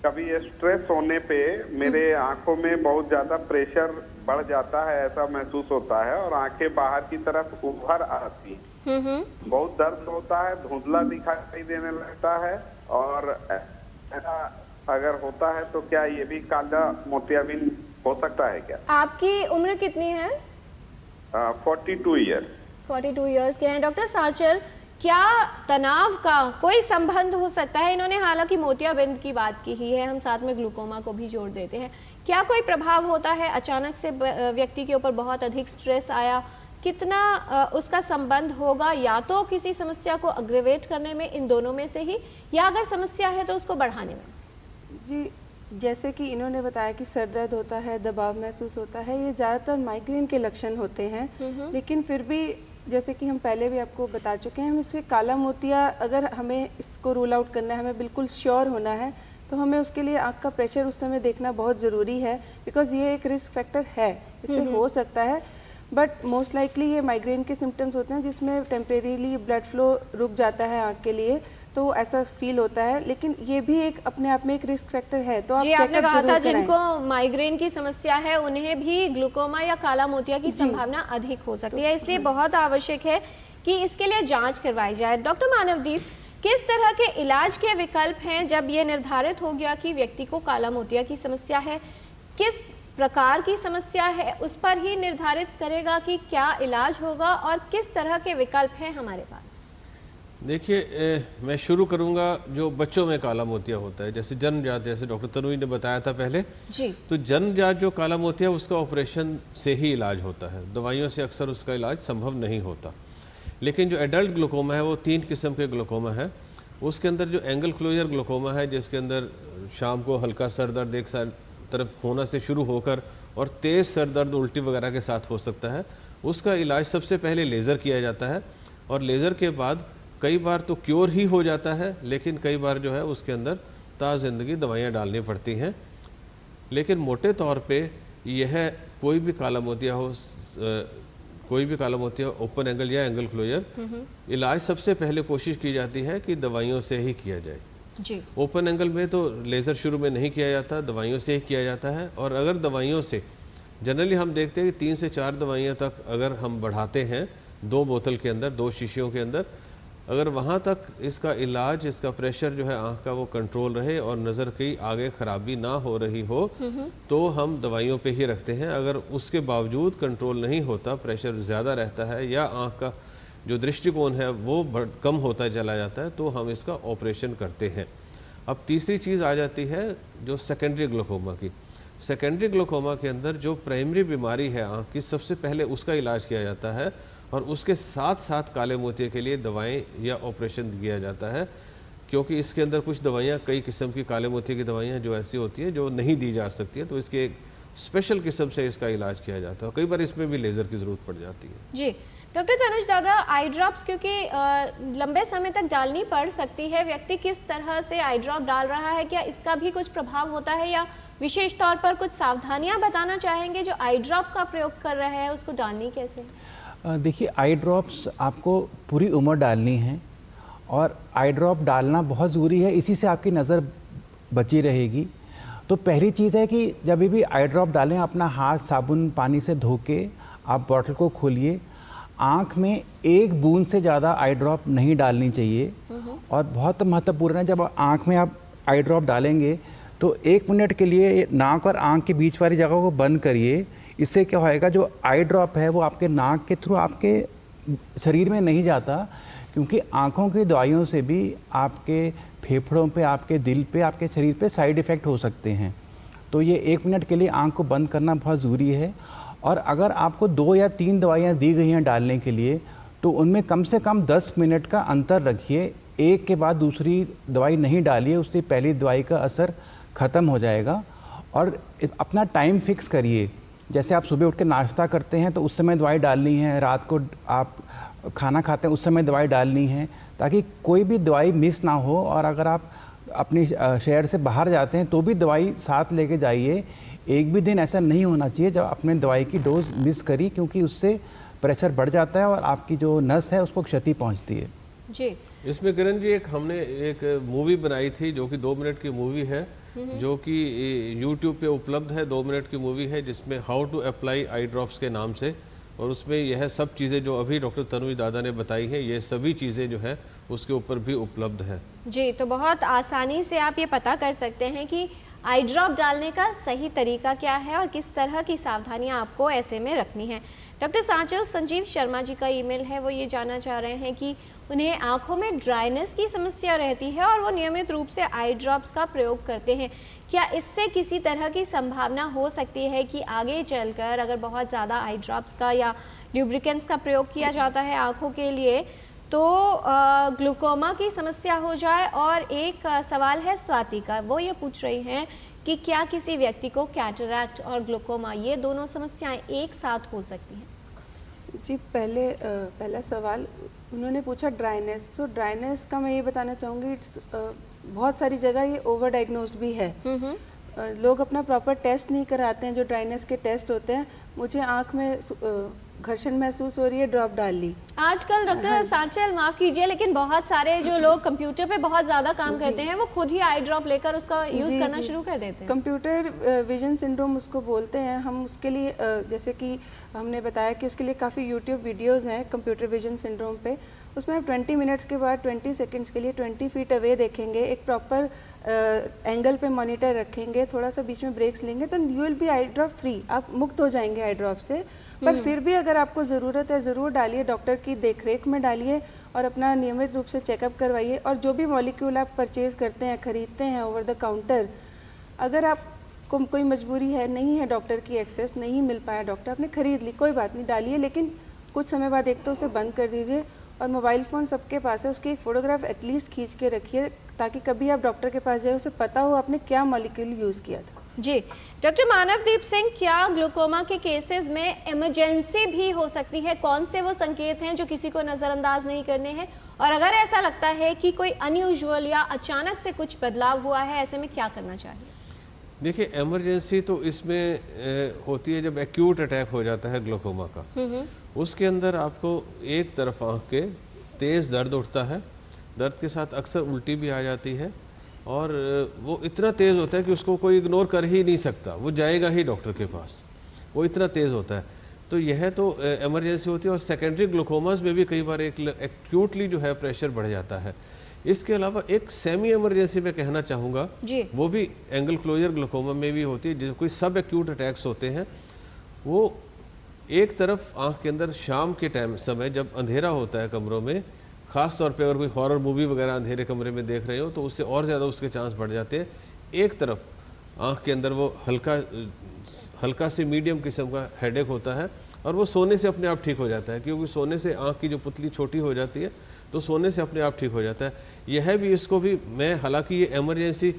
कभी स्ट्रेस होने पे मेरे आंखों में बहुत ज्यादा प्रेशर बढ़ जाता है, ऐसा महसूस होता है, और आंखें बाहर की तरफ उभर आती, बहुत दर्द होता है, धुंधला दिखाई देने लगता है। और ऐसा अगर होता है तो क्या ये भी काला मोतियाबिंद हो सकता है क्या? आपकी उम्र कितनी है? 42 ईयर्स। 42 इयर्स के हैं। डॉक्टर सांचल, क्या तनाव का कोई संबंध हो सकता है? इन्होंने हालांकि मोतियाबिंद की बात की ही है, हम साथ में ग्लूकोमा को भी जोड़ देते हैं। क्या कोई प्रभाव होता है? अचानक से व्यक्ति के ऊपर बहुत अधिक स्ट्रेस आया, कितना उसका संबंध होगा, या तो किसी समस्या को अग्रेवेट करने में, इन दोनों में से ही, या अगर समस्या है तो उसको बढ़ाने में? जी, जैसे कि इन्होंने बताया कि सर दर्द होता है, दबाव महसूस होता है, ये ज़्यादातर माइग्रेन के लक्षण होते हैं। लेकिन फिर भी जैसे कि हम पहले भी आपको बता चुके हैं, हम इसके काला मोतिया, अगर हमें इसको रूल आउट करना है, हमें बिल्कुल श्योर होना है, तो हमें उसके लिए आँख का प्रेशर उस समय देखना बहुत ज़रूरी है, बिकॉज ये एक रिस्क फैक्टर है, इससे हो सकता है। बट मोस्ट लाइकली ये माइग्रेन के सिम्टम्स होते हैं जिसमें टेम्परेरीली ब्लड फ्लो रुक जाता है आँख के लिए, तो ऐसा फील होता है। लेकिन ये भी एक अपने आप में एक रिस्क फैक्टर है, तो आप आपने कहा था जिनको माइग्रेन की समस्या है उन्हें भी ग्लूकोमा या काला मोतिया की संभावना अधिक हो सकती है, इसलिए बहुत आवश्यक है कि इसके लिए जांच करवाई जाए। डॉक्टर मानवदीप, किस तरह के इलाज के विकल्प हैं जब ये निर्धारित हो गया कि व्यक्ति को काला मोतिया की समस्या है? किस प्रकार की समस्या है उस पर ही निर्धारित करेगा कि क्या इलाज होगा और किस तरह के विकल्प हैं हमारे पास। देखिए, मैं शुरू करूंगा जो बच्चों में काला मोतिया होता है, जैसे जन्मजात, जैसे डॉक्टर तनुज ने बताया था पहले जी, तो जन्मजात जो काला मोतिया उसका ऑपरेशन से ही इलाज होता है, दवाइयों से अक्सर उसका इलाज संभव नहीं होता। लेकिन जो एडल्ट ग्लूकोमा है वो 3 किस्म के ग्लूकोमा है। उसके अंदर जो एंगल क्लोजर ग्लूकोमा है, जिसके अंदर शाम को हल्का सर दर्द एक तरफ होना से शुरू होकर और तेज़ सर दर्द उल्टी वगैरह के साथ हो सकता है, उसका इलाज सबसे पहले लेज़र किया जाता है। और लेज़र के बाद कई बार तो क्योर ही हो जाता है, लेकिन कई बार जो है उसके अंदर ज़िंदगी दवाइयाँ डालनी पड़ती हैं। लेकिन मोटे तौर पे यह कोई भी काला मोतिया हो ओपन एंगल या एंगल क्लोजर, इलाज सबसे पहले कोशिश की जाती है कि दवाइयों से ही किया जाए जी। ओपन एंगल में तो लेज़र शुरू में नहीं किया जाता, दवाइयों से ही किया जाता है। और अगर दवाइयों से जनरली हम देखते हैं कि 3 से 4 दवाइयाँ तक अगर हम बढ़ाते हैं 2 बोतल के अंदर, 2 शीशियों के अंदर, अगर वहाँ तक इसका इलाज, इसका प्रेशर जो है आँख का वो कंट्रोल रहे और नज़र की आगे ख़राबी ना हो रही हो, तो हम दवाइयों पे ही रखते हैं। अगर उसके बावजूद कंट्रोल नहीं होता, प्रेशर ज़्यादा रहता है या आँख का जो दृष्टिकोण है वो कम होता चला जाता है, तो हम इसका ऑपरेशन करते हैं। अब तीसरी चीज़ आ जाती है जो सेकेंडरी ग्लूकोमा की। सेकेंडरी ग्लूकोमा के अंदर जो प्राइमरी बीमारी है आँख की, सबसे पहले उसका इलाज किया जाता है और उसके साथ साथ काले मोतिये के लिए दवाएं या ऑपरेशन किया जाता है, क्योंकि इसके अंदर कुछ दवाइयाँ, कई किस्म की काले मोतिये की दवाइयाँ जो ऐसी होती हैं जो नहीं दी जा सकती है, तो इसके एक स्पेशल किस्म से इसका इलाज किया जाता है। कई बार इसमें भी लेज़र की ज़रूरत पड़ जाती है। जी डॉक्टर तनुज दादा, आई ड्रॉप्स क्योंकि लंबे समय तक डालनी पड़ सकती है, व्यक्ति किस तरह से आई ड्रॉप डाल रहा है, क्या इसका भी कुछ प्रभाव होता है या विशेष तौर पर कुछ सावधानियां बताना चाहेंगे जो आई ड्रॉप का प्रयोग कर रहे हैं, उसको डालनी कैसे? देखिए, आई ड्रॉप्स आपको पूरी उम्र डालनी है और आई ड्रॉप डालना बहुत ज़रूरी है, इसी से आपकी नज़र बची रहेगी। तो पहली चीज़ है कि जब भी आई ड्रॉप डालें, अपना हाथ साबुन पानी से धो के आप बॉटल को खोलिए। आँख में 1 बूंद से ज़्यादा आई ड्रॉप नहीं डालनी चाहिए। और बहुत महत्वपूर्ण है, जब आँख में आप आई ड्रॉप डालेंगे तो 1 मिनट के लिए नाक और आँख के बीच वाली जगह को बंद करिए। इससे क्या होएगा, जो आई ड्रॉप है वो आपके नाक के थ्रू आपके शरीर में नहीं जाता, क्योंकि आँखों की दवाइयों से भी आपके फेफड़ों पे, आपके दिल पे, आपके शरीर पे साइड इफ़ेक्ट हो सकते हैं। तो ये 1 मिनट के लिए आँख को बंद करना बहुत ज़रूरी है। और अगर आपको 2 या 3 दवाइयाँ दी गई हैं डालने के लिए, तो उनमें कम से कम 10 मिनट का अंतर रखिए। एक के बाद दूसरी दवाई नहीं डालिए, उससे पहली दवाई का असर ख़त्म हो जाएगा। और अपना टाइम फिक्स करिए, जैसे आप सुबह उठ के नाश्ता करते हैं तो उस समय दवाई डालनी है, रात को आप खाना खाते हैं उस समय दवाई डालनी है, ताकि कोई भी दवाई मिस ना हो। और अगर आप अपनी शहर से बाहर जाते हैं तो भी दवाई साथ लेके जाइए। एक भी दिन ऐसा नहीं होना चाहिए जब आपने दवाई की डोज मिस करी, क्योंकि उससे प्रेशर बढ़ जाता है और आपकी जो नस है उसको क्षति पहुंचती है। जी, इसमें किरण जी हमने एक मूवी बनाई थी जो कि 2 मिनट की मूवी है, जो कि YouTube पे उपलब्ध है। 2 मिनट की मूवी है जिसमें how to apply eye drops के नाम से, और उसमें यह सब चीज़ें जो अभी डॉक्टर तनुज दादा ने बताई हैं, ये सभी चीज़ें जो है उसके ऊपर भी उपलब्ध है। जी, तो बहुत आसानी से आप ये पता कर सकते हैं कि आई ड्रॉप डालने का सही तरीका क्या है और किस तरह की सावधानियां आपको ऐसे में रखनी है। डॉक्टर सांचल संजीव शर्मा जी का ईमेल है, वो ये जानना चाह रहे हैं कि उन्हें आंखों में ड्राइनेस की समस्या रहती है और वो नियमित रूप से आई ड्रॉप्स का प्रयोग करते हैं। क्या इससे किसी तरह की संभावना हो सकती है कि आगे चलकर अगर बहुत ज़्यादा आई ड्रॉप्स का या ल्यूब्रिकेंट्स का प्रयोग किया जाता है आँखों के लिए तो ग्लूकोमा की समस्या हो जाए? और एक सवाल है स्वाति का, वो ये पूछ रही हैं कि क्या किसी व्यक्ति को कैटरैक्ट और ग्लूकोमा ये दोनों समस्याएं एक साथ हो सकती हैं? जी, पहला सवाल उन्होंने पूछा ड्राइनेस। सो ड्राइनेस का मैं ये बताना चाहूँगी, इट्स बहुत सारी जगह ये ओवर डायग्नोस्ड भी है। लोग अपना प्रॉपर टेस्ट नहीं कराते हैं, जो ड्राइनेस के टेस्ट होते हैं। मुझे आँख में घर्षण महसूस हो रही है, ड्रॉप डाल ली। आजकल डॉक्टर सांचल माफ कीजिए, लेकिन बहुत सारे जो लोग कंप्यूटर पे बहुत ज्यादा काम करते हैं वो खुद ही आई ड्रॉप लेकर उसका यूज करना शुरू कर देते हैं। कंप्यूटर विजन सिंड्रोम उसको बोलते हैं। हम उसके लिए जैसे कि हमने बताया कि उसके लिए काफ़ी यूट्यूब वीडियोस हैं कंप्यूटर विजन सिंड्रोम पे। उसमें आप 20 मिनट्स के बाद 20 सेकंड्स के लिए 20 फीट अवे देखेंगे, एक प्रॉपर एंगल पे मॉनिटर रखेंगे, थोड़ा सा बीच में ब्रेक्स लेंगे, तो you will be eye drop free. आप मुक्त हो जाएंगे आई ड्रॉप से। पर फिर भी अगर आपको ज़रूरत है ज़रूर डालिए, डॉक्टर की देखरेख में डालिए और अपना नियमित रूप से चेकअप करवाइए। और जो भी मॉलिक्यूल आप परचेज़ करते हैं, ख़रीदते हैं ओवर द काउंटर, अगर आपको कोई मजबूरी है, नहीं है डॉक्टर की एक्सेस, नहीं मिल पाया डॉक्टर, आपने ख़रीद ली, कोई बात नहीं, डालिए, लेकिन कुछ समय बाद एक तो उसे बंद कर दीजिए और मोबाइल फ़ोन सबके पास है, उसकी एक फ़ोटोग्राफ एटलीस्ट खींच के रखिए ताकि कभी आप डॉक्टर के पास जाए उसे पता हो आपने क्या मॉलिक्यूल यूज़ किया था। जी डॉक्टर मानवदीप सिंह, क्या ग्लूकोमा के केसेस में इमरजेंसी भी हो सकती है? कौन से वो संकेत हैं जो किसी को नज़रअंदाज नहीं करने हैं, और अगर ऐसा लगता है कि कोई अनयूजुअल या अचानक से कुछ बदलाव हुआ है, ऐसे में क्या करना चाहिए? देखिए, इमरजेंसी तो इसमें होती है जब एक्यूट अटैक हो जाता है ग्लूकोमा का। उसके अंदर आपको एक तरफ आँख के तेज़ दर्द उठता है, दर्द के साथ अक्सर उल्टी भी आ जाती है, और वो इतना तेज़ होता है कि उसको कोई इग्नोर कर ही नहीं सकता, वो जाएगा ही डॉक्टर के पास, वो इतना तेज़ होता है। तो यह तो इमरजेंसी होती है। और सेकेंडरी ग्लूकोमास में भी कई बार एक एक्यूटली जो है प्रेशर बढ़ जाता है। इसके अलावा एक सेमी इमरजेंसी में कहना चाहूँगा, वो भी एंगल क्लोजर ग्लूकोमा में भी होती है, जो कोई सब एक्यूट अटैक्स होते हैं। वो एक तरफ आँख के अंदर शाम के टाइम समय जब अंधेरा होता है कमरों में, ख़ास तौर पे अगर कोई हॉरर मूवी वगैरह अंधेरे कमरे में देख रहे हो तो उससे और ज़्यादा उसके चांस बढ़ जाते हैं। एक तरफ आँख के अंदर वो हल्का से मीडियम किस्म का हेडेक होता है, और वो सोने से अपने आप ठीक हो जाता है, क्योंकि सोने से आँख की जो पुतली छोटी हो जाती है तो सोने से अपने आप ठीक हो जाता है। यह भी, इसको भी मैं, हालांकि ये इमरजेंसी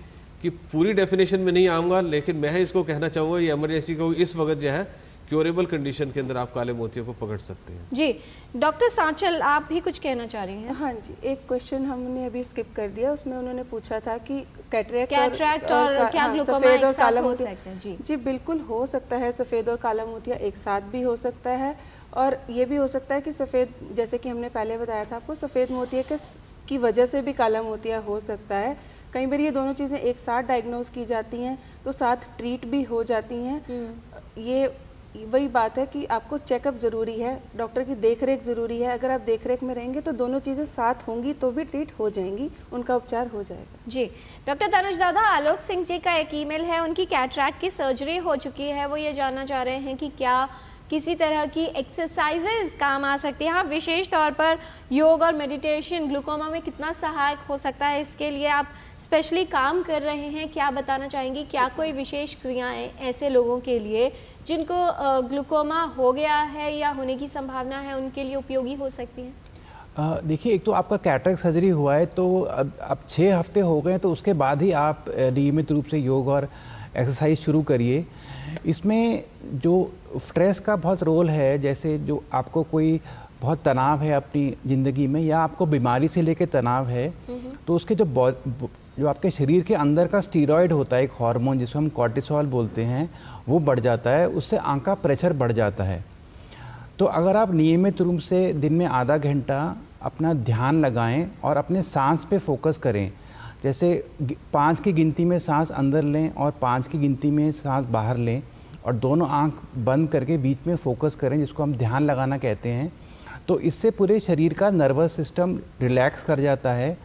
की पूरी डेफिनेशन में नहीं आऊँगा, लेकिन मैं इसको कहना चाहूँगा ये इमरजेंसी को इस वक्त जो है क्योरेबल कंडीशन के अंदर आप काले मोतियों को पकड़ सकते हैं। जी डॉक्टर सांचल, आप भी कुछ कहना चाह रही हैं? हाँ जी, एक क्वेश्चन हमने अभी स्किप कर दिया, उसमें उन्होंने पूछा था कि कैटरेक्ट और क्या ग्लूकोमा सफ़ेद और एक काला साथ हो मोतिया। सकते हैं? जी बिल्कुल हो सकता है, सफ़ेद और काला मोतिया एक साथ भी हो सकता है, और ये भी हो सकता है कि सफ़ेद, जैसे कि हमने पहले बताया था आपको, सफ़ेद मोतिया की वजह से भी काला मोतिया हो सकता है। कई बार ये दोनों चीज़ें एक साथ डायग्नोज की जाती हैं तो साथ ट्रीट भी हो जाती हैं। ये वही बात है कि आपको चेकअप ज़रूरी है, डॉक्टर की देखरेख ज़रूरी है। अगर आप देखरेख में रहेंगे तो दोनों चीज़ें साथ होंगी तो भी ट्रीट हो जाएंगी, उनका उपचार हो जाएगा। जी डॉक्टर तनुज दादा, आलोक सिंह जी का एक ईमेल है, उनकी कैटरैक्ट की सर्जरी हो चुकी है, वो ये जानना चाह रहे हैं कि क्या किसी तरह की एक्सरसाइजेज काम आ सकती है? हाँ, विशेष तौर पर योग और मेडिटेशन ग्लूकोमा में कितना सहायक हो सकता है, इसके लिए आप स्पेशली काम कर रहे हैं, क्या बताना चाहेंगी? क्या कोई विशेष क्रियाएं ऐसे लोगों के लिए जिनको ग्लूकोमा हो गया है या होने की संभावना है, उनके लिए उपयोगी हो सकती हैं? देखिए, एक तो आपका कैटरेक्ट सर्जरी हुआ है तो अब 6 हफ्ते हो गए, तो उसके बाद ही आप नियमित रूप से योग और एक्सरसाइज शुरू करिए। इसमें जो स्ट्रेस का बहुत रोल है, जैसे जो आपको कोई बहुत तनाव है अपनी ज़िंदगी में, या आपको बीमारी से लेके तनाव है, तो उसके जो आपके शरीर के अंदर का स्टीरॉयड होता है, एक हार्मोन जिसको हम कॉर्टिसोल बोलते हैं, वो बढ़ जाता है, उससे आँख का प्रेशर बढ़ जाता है। तो अगर आप नियमित रूप से दिन में आधा घंटा अपना ध्यान लगाएं और अपने सांस पे फोकस करें, जैसे 5 की गिनती में सांस अंदर लें और 5 की गिनती में सांस बाहर लें, और दोनों आँख बंद करके बीच में फोकस करें, जिसको हम ध्यान लगाना कहते हैं, तो इससे पूरे शरीर का नर्वस सिस्टम रिलैक्स कर जाता है,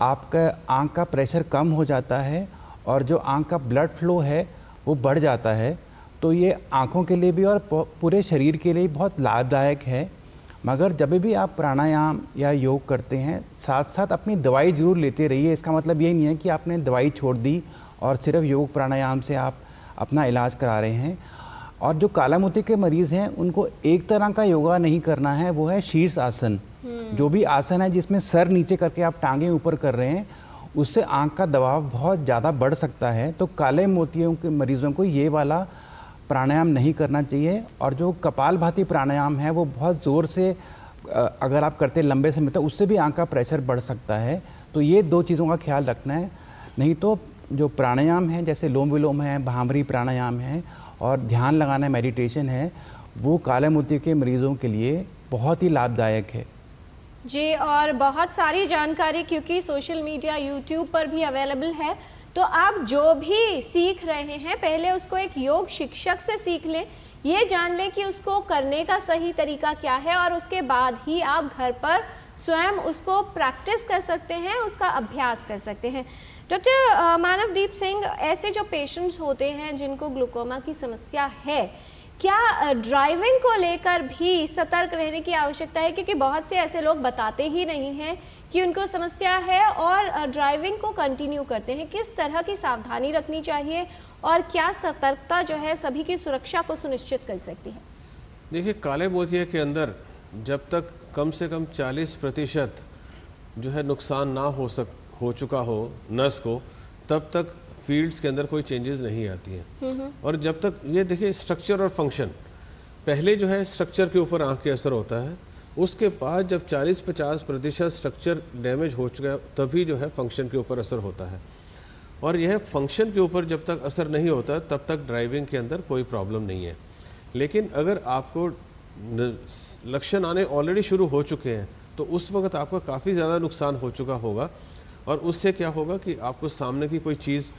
आपका आँख का प्रेशर कम हो जाता है, और जो आँख का ब्लड फ्लो है वो बढ़ जाता है। तो ये आँखों के लिए भी और पूरे शरीर के लिए बहुत लाभदायक है। मगर जब भी आप प्राणायाम या योग करते हैं, साथ साथ अपनी दवाई ज़रूर लेते रहिए। इसका मतलब ये नहीं है कि आपने दवाई छोड़ दी और सिर्फ योग प्राणायाम से आप अपना इलाज करा रहे हैं। और जो काला मोती के मरीज़ हैं, उनको एक तरह का योगा नहीं करना है, वो है शीर्ष आसन। जो भी आसन है जिसमें सर नीचे करके आप टांगें ऊपर कर रहे हैं, उससे आँख का दबाव बहुत ज़्यादा बढ़ सकता है। तो काले मोतियों के मरीज़ों को ये वाला प्राणायाम नहीं करना चाहिए। और जो कपालभाति प्राणायाम है, वो बहुत ज़ोर से अगर आप करते लंबे समय तक, उससे भी आँख का प्रेशर बढ़ सकता है। तो ये 2 चीज़ों का ख्याल रखना है। नहीं तो जो प्राणायाम है, जैसे लोम विलोम है, भ्रामरी प्राणायाम है और ध्यान लगाना मेडिटेशन है, वो काले मोती के मरीज़ों के लिए बहुत ही लाभदायक है। जी, और बहुत सारी जानकारी क्योंकि सोशल मीडिया यूट्यूब पर भी अवेलेबल है, तो आप जो भी सीख रहे हैं पहले उसको एक योग शिक्षक से सीख लें, ये जान लें कि उसको करने का सही तरीका क्या है, और उसके बाद ही आप घर पर स्वयं उसको प्रैक्टिस कर सकते हैं, उसका अभ्यास कर सकते हैं। डॉक्टर मानवदीप सिंह, ऐसे जो पेशेंट्स होते हैं जिनको ग्लूकोमा की समस्या है, क्या ड्राइविंग को लेकर भी सतर्क रहने की आवश्यकता है? क्योंकि बहुत से ऐसे लोग बताते ही नहीं हैं कि उनको समस्या है और ड्राइविंग को कंटिन्यू करते हैं। किस तरह की सावधानी रखनी चाहिए और क्या सतर्कता जो है सभी की सुरक्षा को सुनिश्चित कर सकती है? देखिए, काले मोतिया के अंदर जब तक कम से कम 40% जो है नुकसान ना हो चुका हो नस को, तब तक फील्ड्स के अंदर कोई चेंजेस नहीं आती हैं। और जब तक ये देखिए स्ट्रक्चर और फंक्शन, पहले जो है स्ट्रक्चर के ऊपर आंख के असर होता है, उसके बाद जब 40-50% स्ट्रक्चर डैमेज हो चुका है तभी जो है फंक्शन के ऊपर असर होता है। और यह फंक्शन के ऊपर जब तक असर नहीं होता तब तक ड्राइविंग के अंदर कोई प्रॉब्लम नहीं है। लेकिन अगर आपको लक्षण आने ऑलरेडी शुरू हो चुके हैं तो उस वक्त आपका काफ़ी ज़्यादा नुकसान हो चुका होगा, और उससे क्या होगा कि आपको सामने की कोई चीज़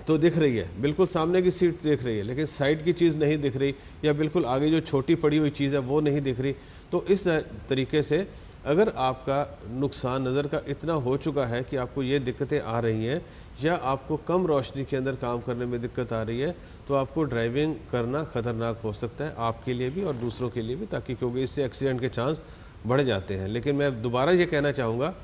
तो दिख रही है, बिल्कुल सामने की सीट दिख रही है, लेकिन साइड की चीज़ नहीं दिख रही, या बिल्कुल आगे जो छोटी पड़ी हुई चीज़ है वो नहीं दिख रही। तो इस तरीके से अगर आपका नुकसान नज़र का इतना हो चुका है कि आपको ये दिक्कतें आ रही हैं, या आपको कम रोशनी के अंदर काम करने में दिक्कत आ रही है, तो आपको ड्राइविंग करना ख़तरनाक हो सकता है आपके लिए भी और दूसरों के लिए भी, ताकि क्योंकि इससे एक्सीडेंट के चांस बढ़ जाते हैं। लेकिन मैं दोबारा ये कहना चाहूँगा,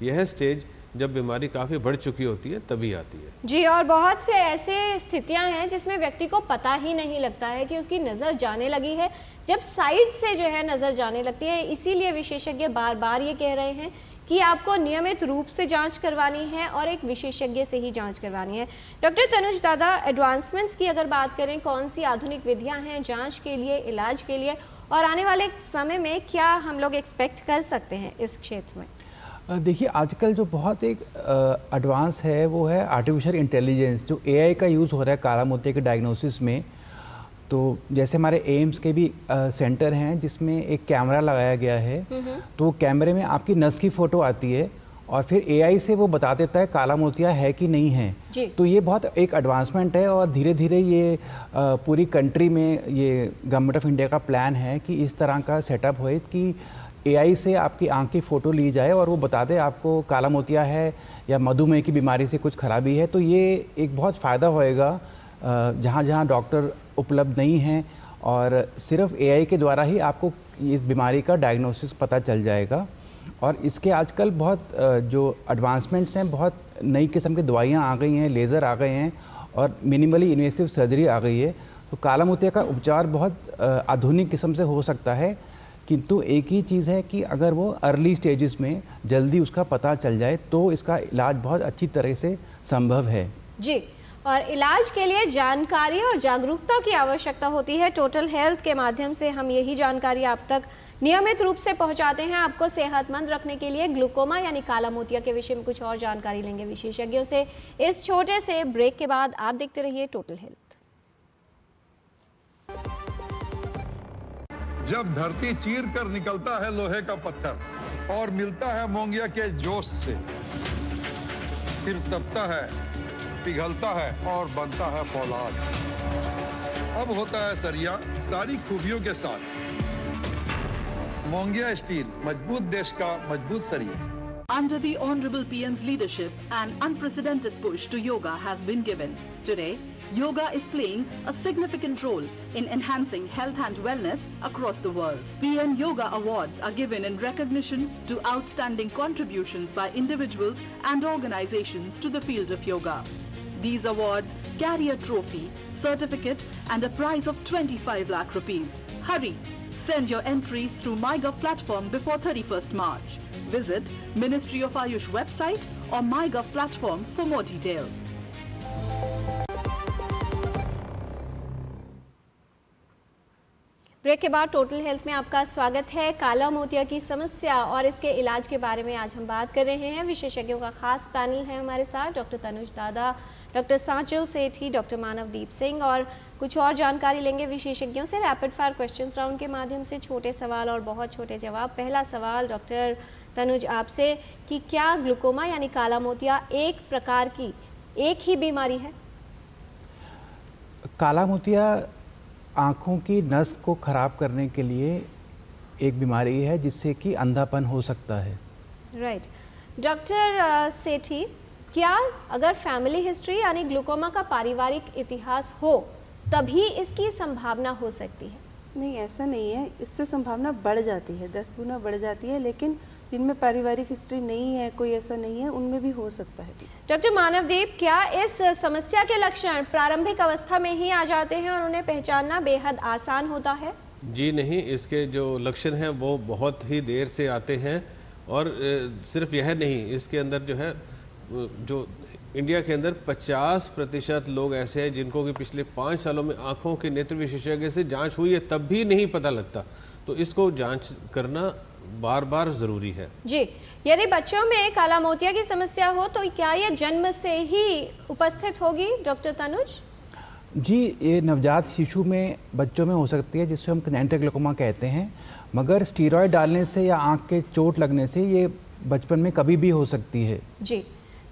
यह स्टेज जब बीमारी काफ़ी बढ़ चुकी होती है तभी आती है। जी, और बहुत से ऐसे स्थितियां हैं जिसमें व्यक्ति को पता ही नहीं लगता है कि उसकी नज़र जाने लगी है, जब साइड से जो है नज़र जाने लगती है। इसीलिए विशेषज्ञ बार बार ये कह रहे हैं कि आपको नियमित रूप से जांच करवानी है और एक विशेषज्ञ से ही जांच करवानी है। डॉक्टर तनुज दादा, एडवांसमेंट्स की अगर बात करें, कौन सी आधुनिक विधियां हैं जांच के लिए, इलाज के लिए, और आने वाले समय में क्या हम लोग एक्सपेक्ट कर सकते हैं इस क्षेत्र में? देखिए, आजकल जो बहुत एक एडवांस है वो है आर्टिफिशियल इंटेलिजेंस, जो एआई का यूज़ हो रहा है काला मोतिया के डायग्नोसिस में। तो जैसे हमारे एम्स के भी सेंटर हैं जिसमें एक कैमरा लगाया गया है, तो कैमरे में आपकी नस की फ़ोटो आती है और फिर एआई से वो बता देता है काला मोतिया है कि नहीं है। तो ये बहुत एक एडवांसमेंट है, और धीरे धीरे ये पूरी कंट्री में ये गवर्नमेंट ऑफ इंडिया का प्लान है कि इस तरह का सेटअप होए कि एआई से आपकी आंख की फ़ोटो ली जाए और वो बता दे आपको काला मोतिया है या मधुमेह की बीमारी से कुछ खराबी है। तो ये एक बहुत फ़ायदा होएगा जहाँ जहाँ डॉक्टर उपलब्ध नहीं हैं, और सिर्फ एआई के द्वारा ही आपको इस बीमारी का डायग्नोसिस पता चल जाएगा। और इसके आजकल बहुत जो एडवांसमेंट्स हैं, बहुत नई किस्म की दवाइयाँ आ गई हैं, लेज़र आ गए हैं, और मिनिमली इन्वेसिव सर्जरी आ गई है। तो काला मोतिया का उपचार बहुत आधुनिक किस्म से हो सकता है, किंतु एक ही चीज़ है कि अगर वो अर्ली स्टेजेस में जल्दी उसका पता चल जाए तो इसका इलाज बहुत अच्छी तरह से संभव है। जी, और इलाज के लिए जानकारी और जागरूकता की आवश्यकता होती है। टोटल हेल्थ के माध्यम से हम यही जानकारी आप तक नियमित रूप से पहुंचाते हैं। आपको सेहतमंद रखने के लिए ग्लूकोमा यानी काला मोतिया के विषय में कुछ और जानकारी लेंगे विशेषज्ञों से। इस छोटे से ब्रेक के बाद आप देखते रहिए टोटल हेल्थ। जब धरती चीर कर निकलता है लोहे का पत्थर और मिलता है मोंगिया के जोश से, फिर तपता है, पिघलता है और बनता है फौलाद। अब होता है सरिया सारी खूबियों के साथ। मोंगिया स्टील, मजबूत देश का मजबूत सरिया। Under the Honorable PM's leadership, an unprecedented push to yoga has been given. Today, yoga is playing a significant role in enhancing health and wellness across the world. PM Yoga Awards are given in recognition to outstanding contributions by individuals and organizations to the field of yoga. These awards carry a trophy, certificate and a prize of 25 lakh rupees. Hurry! Send your entries through MyGov platform before 31st March. Visit Ministry of Ayush website or MyGov platform for more details. Break के बाद total health में आपका स्वागत है। काला मोतिया की समस्या और इसके इलाज के बारे में आज हम बात कर रहे हैं। विशेषज्ञों का खास पैनल है हमारे साथ, डॉक्टर तनुज दादा, डॉक्टर सांचल सेठी, डॉक्टर मानवदीप सिंह, और कुछ और जानकारी लेंगे विशेषज्ञों से रैपिड फायर क्वेश्चंस राउंड के माध्यम से। छोटे सवाल और बहुत छोटे जवाब। पहला सवाल डॉक्टर तनुज आपसे कि क्या ग्लूकोमा यानी काला मोतिया एक प्रकार की एक ही बीमारी है? काला मोतिया आँखों की नस को ख़राब करने के लिए एक बीमारी है जिससे कि अंधापन हो सकता है। राइट। डॉक्टर सेठी, क्या अगर फैमिली हिस्ट्री यानी ग्लूकोमा का पारिवारिक इतिहास हो तभी इसकी संभावना हो सकती है? नहीं, ऐसा नहीं है। इससे संभावना बढ़ जाती है, 10 गुना बढ़ जाती है, लेकिन जिनमें पारिवारिक हिस्ट्री नहीं है, कोई ऐसा नहीं है, उनमें भी हो सकता है। डॉक्टर मानवदीप, क्या इस समस्या के लक्षण प्रारंभिक अवस्था में ही आ जाते हैं और उन्हें पहचानना बेहद आसान होता है? जी नहीं, इसके जो लक्षण हैं वो बहुत ही देर से आते हैं और सिर्फ यह नहीं, इसके अंदर जो है जो इंडिया के अंदर 50% लोग ऐसे हैं जिनको कि पिछले 5 सालों में आँखों के नेत्र विशेषज्ञ से जांच हुई है तब भी नहीं पता लगता। तो इसको जांच करना बार बार ज़रूरी है। जी, यदि बच्चों में काला मोतिया की समस्या हो तो क्या ये जन्म से ही उपस्थित होगी डॉक्टर तनुज? जी, ये नवजात शिशु में बच्चों में हो सकती है जिसको हम कंजेनिटल ग्लूकोमा कहते हैं, मगर स्टीरॉयड डालने से या आँख के चोट लगने से ये बचपन में कभी भी हो सकती है। जी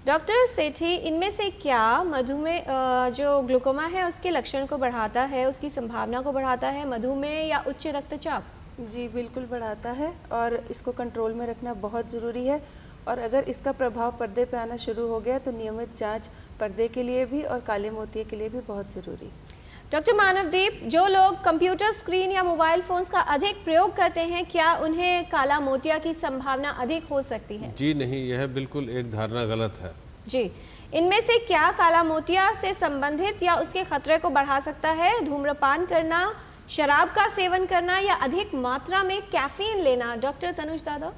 डॉक्टर सेठी, इनमें से क्या मधुमेह जो ग्लूकोमा है उसके लक्षण को बढ़ाता है, उसकी संभावना को बढ़ाता है, मधुमेह या उच्च रक्तचाप? जी बिल्कुल बढ़ाता है और इसको कंट्रोल में रखना बहुत ज़रूरी है। और अगर इसका प्रभाव पर्दे पे आना शुरू हो गया तो नियमित जांच पर्दे के लिए भी और काले मोतिये के लिए भी बहुत ज़रूरी। डॉक्टर मानवदीप, जो लोग कंप्यूटर स्क्रीन या मोबाइल फोन्स का अधिक प्रयोग करते हैं, क्या उन्हें काला मोतिया की संभावना अधिक हो सकती है? जी नहीं, यह बिल्कुल एक धारणा गलत है। जी, इनमें से क्या काला मोतिया से संबंधित या उसके खतरे को बढ़ा सकता है? धूम्रपान करना, शराब का सेवन करना या अधिक मात्रा में कैफीन लेना? डॉक्टर तनुज दादा।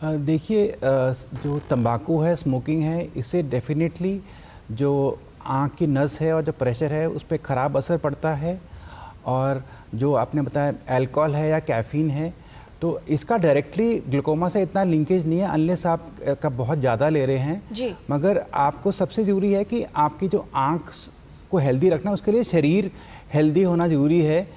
देखिए, जो तंबाकू है, स्मोकिंग है, इससे डेफिनेटली जो आँख की नस है और जो प्रेशर है उस पर ख़राब असर पड़ता है। और जो आपने बताया अल्कोहल है या कैफ़ीन है, तो इसका डायरेक्टली ग्लूकोमा से इतना लिंकेज नहीं है अनलेस आप का बहुत ज़्यादा ले रहे हैं जी। मगर आपको सबसे ज़रूरी है कि आपकी जो आँख को हेल्दी रखना, उसके लिए शरीर हेल्दी होना ज़रूरी है।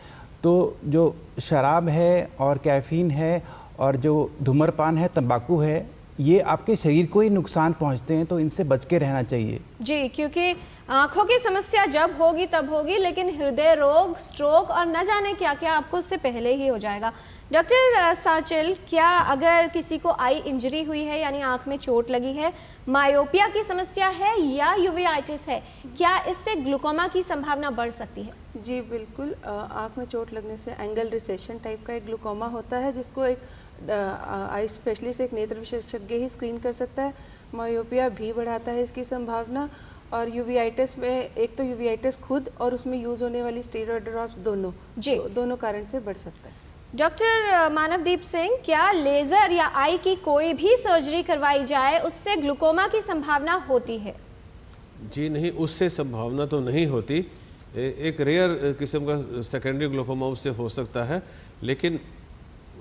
तो जो शराब है और कैफ़ीन है और जो धूम्रपान है, तंबाकू है, ये आपके शरीर को ही नुकसान पहुंचते हैं, तो इनसे बच के रहना चाहिए। जी, क्योंकि आंखों की समस्या जब होगी तब होगी, लेकिन हृदय रोग, स्ट्रोक और न जाने क्या क्या आपको उससे पहले ही हो जाएगा। डॉक्टर सांचल, क्या अगर किसी को आई इंजरी हुई है यानी आंख में चोट लगी है, मायोपिया की समस्या है या यूवेआइटिस है, क्या इससे ग्लूकोमा की संभावना बढ़ सकती है? जी बिल्कुल, आँख में चोट लगने से एंगल रिसेशन टाइप का एक ग्लूकोमा होता है जिसको एक आई स्पेशलिस्ट, एक नेत्र विशेषज्ञ ही स्क्रीन कर सकता है। मायोपिया भी बढ़ाता है इसकी संभावना। और यूवेआइटिस में एक तो यूवेआइटिस खुद और उसमें यूज़ होने वाली स्टेरॉयड ड्रॉप्स दोनों कारण से बढ़ सकता है। डॉक्टर मानवदीप सिंह, क्या लेज़र या आई की कोई भी सर्जरी करवाई जाए उससे ग्लूकोमा की संभावना होती है? जी नहीं, उससे संभावना तो नहीं होती। एक रेयर किस्म का सेकेंडरी ग्लूकोमा उससे हो सकता है, लेकिन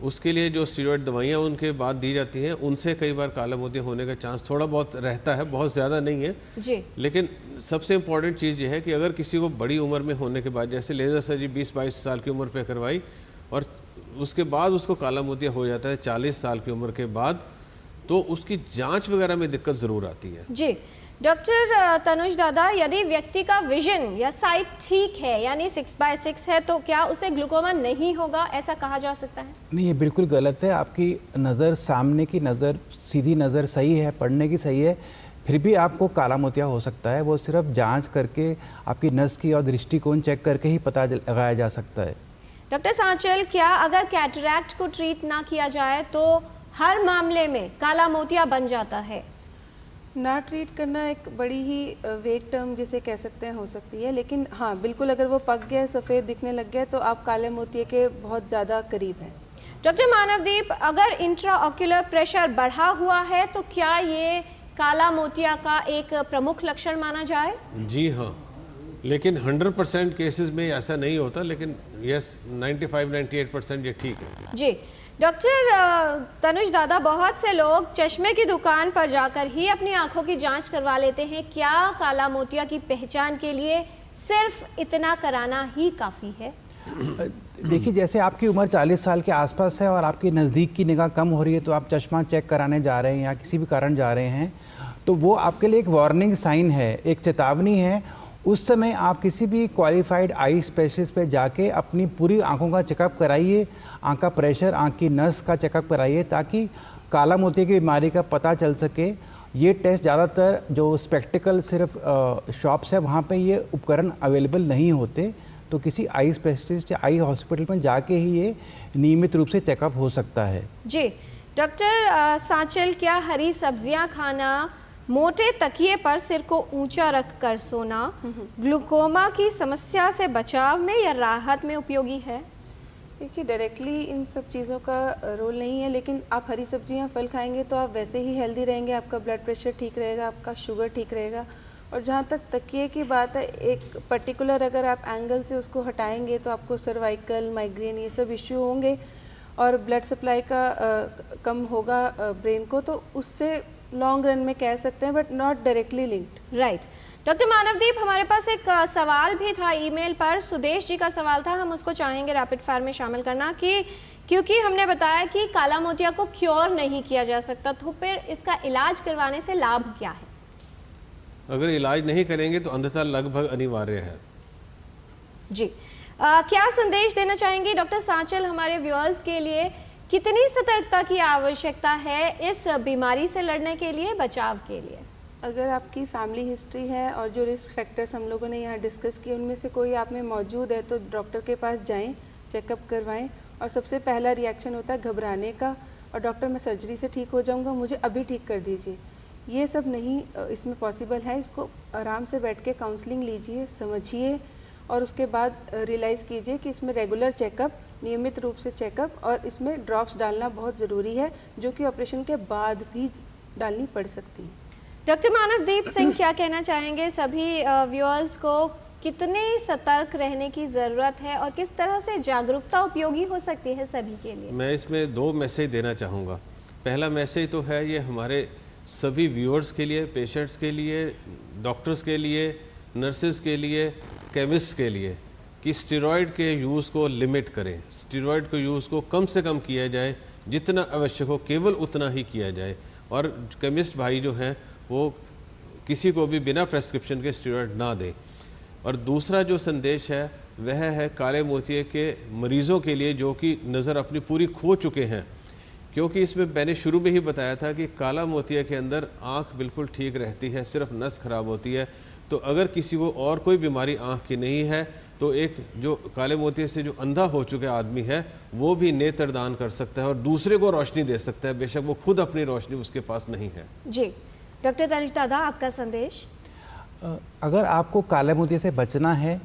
उसके लिए जो स्टीरॉयड दवाइयाँ उनके बाद दी जाती हैं उनसे कई बार काला मोतिया होने का चांस थोड़ा बहुत रहता है, बहुत ज़्यादा नहीं है जी। लेकिन सबसे इम्पॉर्टेंट चीज़ ये है कि अगर किसी को बड़ी उम्र में होने के बाद, जैसे लेज़र सर्जरी 20-22 साल की उम्र पे करवाई और उसके बाद उसको काला मोतिया हो जाता है 40 साल की उम्र के बाद, तो उसकी जाँच वगैरह में दिक्कत ज़रूर आती है। जी डॉक्टर तनुज दादा, यदि व्यक्ति का विजन या साइट ठीक है यानी 6/6 है, तो क्या उसे ग्लूकोमा नहीं होगा, ऐसा कहा जा सकता है? नहीं, ये बिल्कुल गलत है। आपकी नज़र, सामने की नज़र, सीधी नज़र सही है, पढ़ने की सही है, फिर भी आपको काला मोतिया हो सकता है। वो सिर्फ जांच करके, आपकी नस की और दृष्टिकोण चेक करके ही पता लगाया जा सकता है। डॉक्टर सांचल, क्या अगर कैटरैक्ट को ट्रीट ना किया जाए तो हर मामले में काला मोतिया बन जाता है? ना ट्रीट करना एक बड़ी ही वेग टर्म जिसे कह सकते हैं हो सकती है, लेकिन हाँ बिल्कुल अगर वो पक गया, सफ़ेद दिखने लग गया, तो आप काले मोतिये के बहुत ज़्यादा करीब हैं। डॉक्टर मानवदीप, अगर इंट्राऑक्यूलर प्रेशर बढ़ा हुआ है तो क्या ये काला मोतिया का एक प्रमुख लक्षण माना जाए? जी हाँ, लेकिन 100% केसेस में ऐसा नहीं होता, लेकिन यस 95-98% ये ठीक है। जी डॉक्टर तनुज दादा, बहुत से लोग चश्मे की दुकान पर जाकर ही अपनी आंखों की जांच करवा लेते हैं। क्या काला मोतिया की पहचान के लिए सिर्फ इतना कराना ही काफ़ी है? देखिए, जैसे आपकी उम्र 40 साल के आसपास है और आपकी नज़दीक की निगाह कम हो रही है, तो आप चश्मा चेक कराने जा रहे हैं या किसी भी कारण जा रहे हैं, तो वो आपके लिए एक वार्निंग साइन है, एक चेतावनी है। उस समय आप किसी भी क्वालिफाइड आई स्पेशलिस्ट पे जाके अपनी पूरी आंखों का चेकअप कराइए, आंख का प्रेशर, आंख की नस का चेकअप कराइए, ताकि काला मोतिया की बीमारी का पता चल सके। ये टेस्ट ज़्यादातर जो स्पेक्टिकल सिर्फ शॉप्स है वहाँ पे ये उपकरण अवेलेबल नहीं होते, तो किसी आई स्पेशलिस्ट या आई हॉस्पिटल में जाके ही ये नियमित रूप से चेकअप हो सकता है। जी डॉक्टर सांचल, क्या हरी सब्जियां खाना, मोटे तकिए पर सिर को ऊंचा रखकर सोना ग्लूकोमा की समस्या से बचाव में या राहत में उपयोगी है? देखिए डायरेक्टली इन सब चीज़ों का रोल नहीं है, लेकिन आप हरी सब्जियां फल खाएंगे तो आप वैसे ही हेल्दी रहेंगे, आपका ब्लड प्रेशर ठीक रहेगा, आपका शुगर ठीक रहेगा। और जहाँ तक तकिए की बात है, एक पर्टिकुलर अगर आप एंगल से उसको हटाएंगे तो आपको सर्वाइकल, माइग्रेन ये सब इश्यू होंगे और ब्लड सप्लाई का कम होगा ब्रेन को, तो उससे लॉन्ग रन में कह सकते हैं, but not directly linked. Right. Doctor Manavdeep, हमारे पास एक सवाल भी था ईमेल पर, सुदेश जी का सवाल था, हम उसको चाहेंगे रैपिड फायर में शामिल करना कि क्योंकि हमने बताया कि काला मोतिया को क्योर नहीं किया जा सकता, तो फिर इसका इलाज करवाने से लाभ क्या है? अगर इलाज नहीं करेंगे तो अंधता लगभग अनिवार्य है। जी, क्या संदेश देना चाहेंगे डॉक्टर सांचल हमारे व्यूअर्स के लिए? कितनी सतर्कता की आवश्यकता है इस बीमारी से लड़ने के लिए, बचाव के लिए? अगर आपकी फैमिली हिस्ट्री है और जो रिस्क फैक्टर्स हम लोगों ने यहाँ डिस्कस किए उनमें से कोई आप में मौजूद है तो डॉक्टर के पास जाएं, चेकअप करवाएं। और सबसे पहला रिएक्शन होता है घबराने का, और डॉक्टर मैं सर्जरी से ठीक हो जाऊँगा, मुझे अभी ठीक कर दीजिए। ये सब नहीं इसमें पॉसिबल है। इसको आराम से बैठ के काउंसलिंग लीजिए, समझिए और उसके बाद रियलाइज़ कीजिए कि इसमें रेगुलर चेकअप, नियमित रूप से चेकअप, और इसमें ड्रॉप्स डालना बहुत ज़रूरी है जो कि ऑपरेशन के बाद भी डालनी पड़ सकती है। डॉक्टर मानवदीप सिंह, क्या कहना चाहेंगे सभी व्यूअर्स को? कितने सतर्क रहने की ज़रूरत है और किस तरह से जागरूकता उपयोगी हो सकती है सभी के लिए? मैं इसमें 2 मैसेज देना चाहूँगा। पहला मैसेज तो है ये हमारे सभी व्यूअर्स के लिए, पेशेंट्स के लिए, डॉक्टर्स के लिए, नर्सेज के लिए, केमिस्ट के लिए, कि स्टेरॉयड के यूज़ को लिमिट करें। स्टेरॉयड के यूज़ को कम से कम किया जाए, जितना आवश्यक हो केवल उतना ही किया जाए। और केमिस्ट भाई जो हैं वो किसी को भी बिना प्रेस्क्रिप्शन के स्टेरॉयड ना दें। और दूसरा जो संदेश है वह है काले मोतिये के मरीज़ों के लिए जो कि नज़र अपनी पूरी खो चुके हैं, क्योंकि इसमें मैंने शुरू में ही बताया था कि काला मोतिया के अंदर आँख बिल्कुल ठीक रहती है, सिर्फ नस खराब होती है। तो अगर किसी को और कोई बीमारी आँख की नहीं है तो एक जो काले मोतिये से जो अंधा हो चुका आदमी है वो भी नेत्रदान कर सकता है और दूसरे को रोशनी दे सकता है, बेशक वो खुद अपनी रोशनी उसके पास नहीं है। जी, डॉक्टर तनिष दादा, आपका संदेश? अगर आपको काले मोतिये से बचना है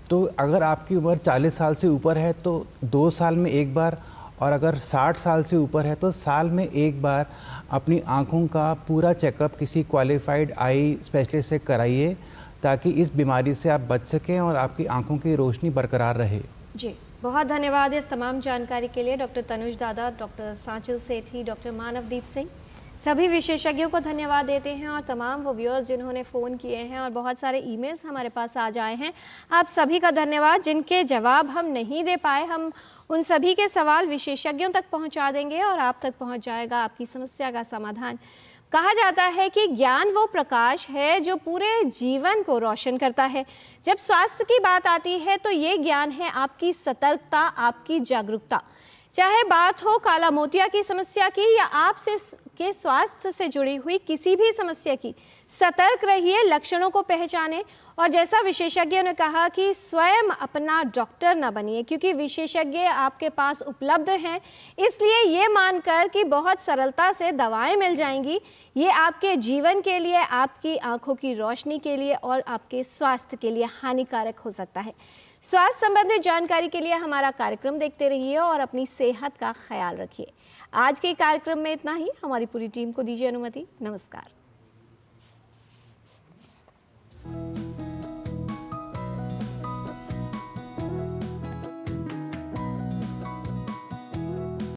तो अगर आपकी उम्र 40 साल से ऊपर है तो 2 साल में एक बार, और अगर 60 साल से ऊपर है तो साल में एक बार अपनी आँखों का पूरा चेकअप किसी क्वालिफाइड आई स्पेशलिस्ट से कराइए, ताकि इस बीमारी से आप बच सकें और आपकी आँखों की रोशनी बरकरार रहे। जी, बहुत धन्यवाद इस तमाम जानकारी के लिए डॉक्टर तनुज दादा, डॉक्टर सांचल सेठी, डॉक्टर मानवदीप सिंह। सभी विशेषज्ञों को धन्यवाद देते हैं और तमाम वो व्यूअर्स जिन्होंने फ़ोन किए हैं और बहुत सारे ईमेल्स हमारे पास आज आए हैं, आप सभी का धन्यवाद। जिनके जवाब हम नहीं दे पाए, हम उन सभी के सवाल विशेषज्ञों तक पहुंचा देंगे और आप तक पहुंच जाएगा आपकी समस्या का समाधान। कहा जाता है कि ज्ञान वो प्रकाश है जो पूरे जीवन को रोशन करता है। जब स्वास्थ्य की बात आती है तो ये ज्ञान है आपकी सतर्कता, आपकी जागरूकता। चाहे बात हो काला मोतिया की समस्या की या आपसे के स्वास्थ्य से जुड़ी हुई किसी भी समस्या की, सतर्क रहिए, लक्षणों को पहचानें और जैसा विशेषज्ञों ने कहा कि स्वयं अपना डॉक्टर न बनिए, क्योंकि विशेषज्ञ आपके पास उपलब्ध हैं। इसलिए ये मानकर कि बहुत सरलता से दवाएं मिल जाएंगी, ये आपके जीवन के लिए, आपकी आंखों की रोशनी के लिए और आपके स्वास्थ्य के लिए हानिकारक हो सकता है। स्वास्थ्य संबंधित जानकारी के लिए हमारा कार्यक्रम देखते रहिए और अपनी सेहत का ख्याल रखिए। आज के कार्यक्रम में इतना ही। हमारी पूरी टीम को दीजिए अनुमति। नमस्कार।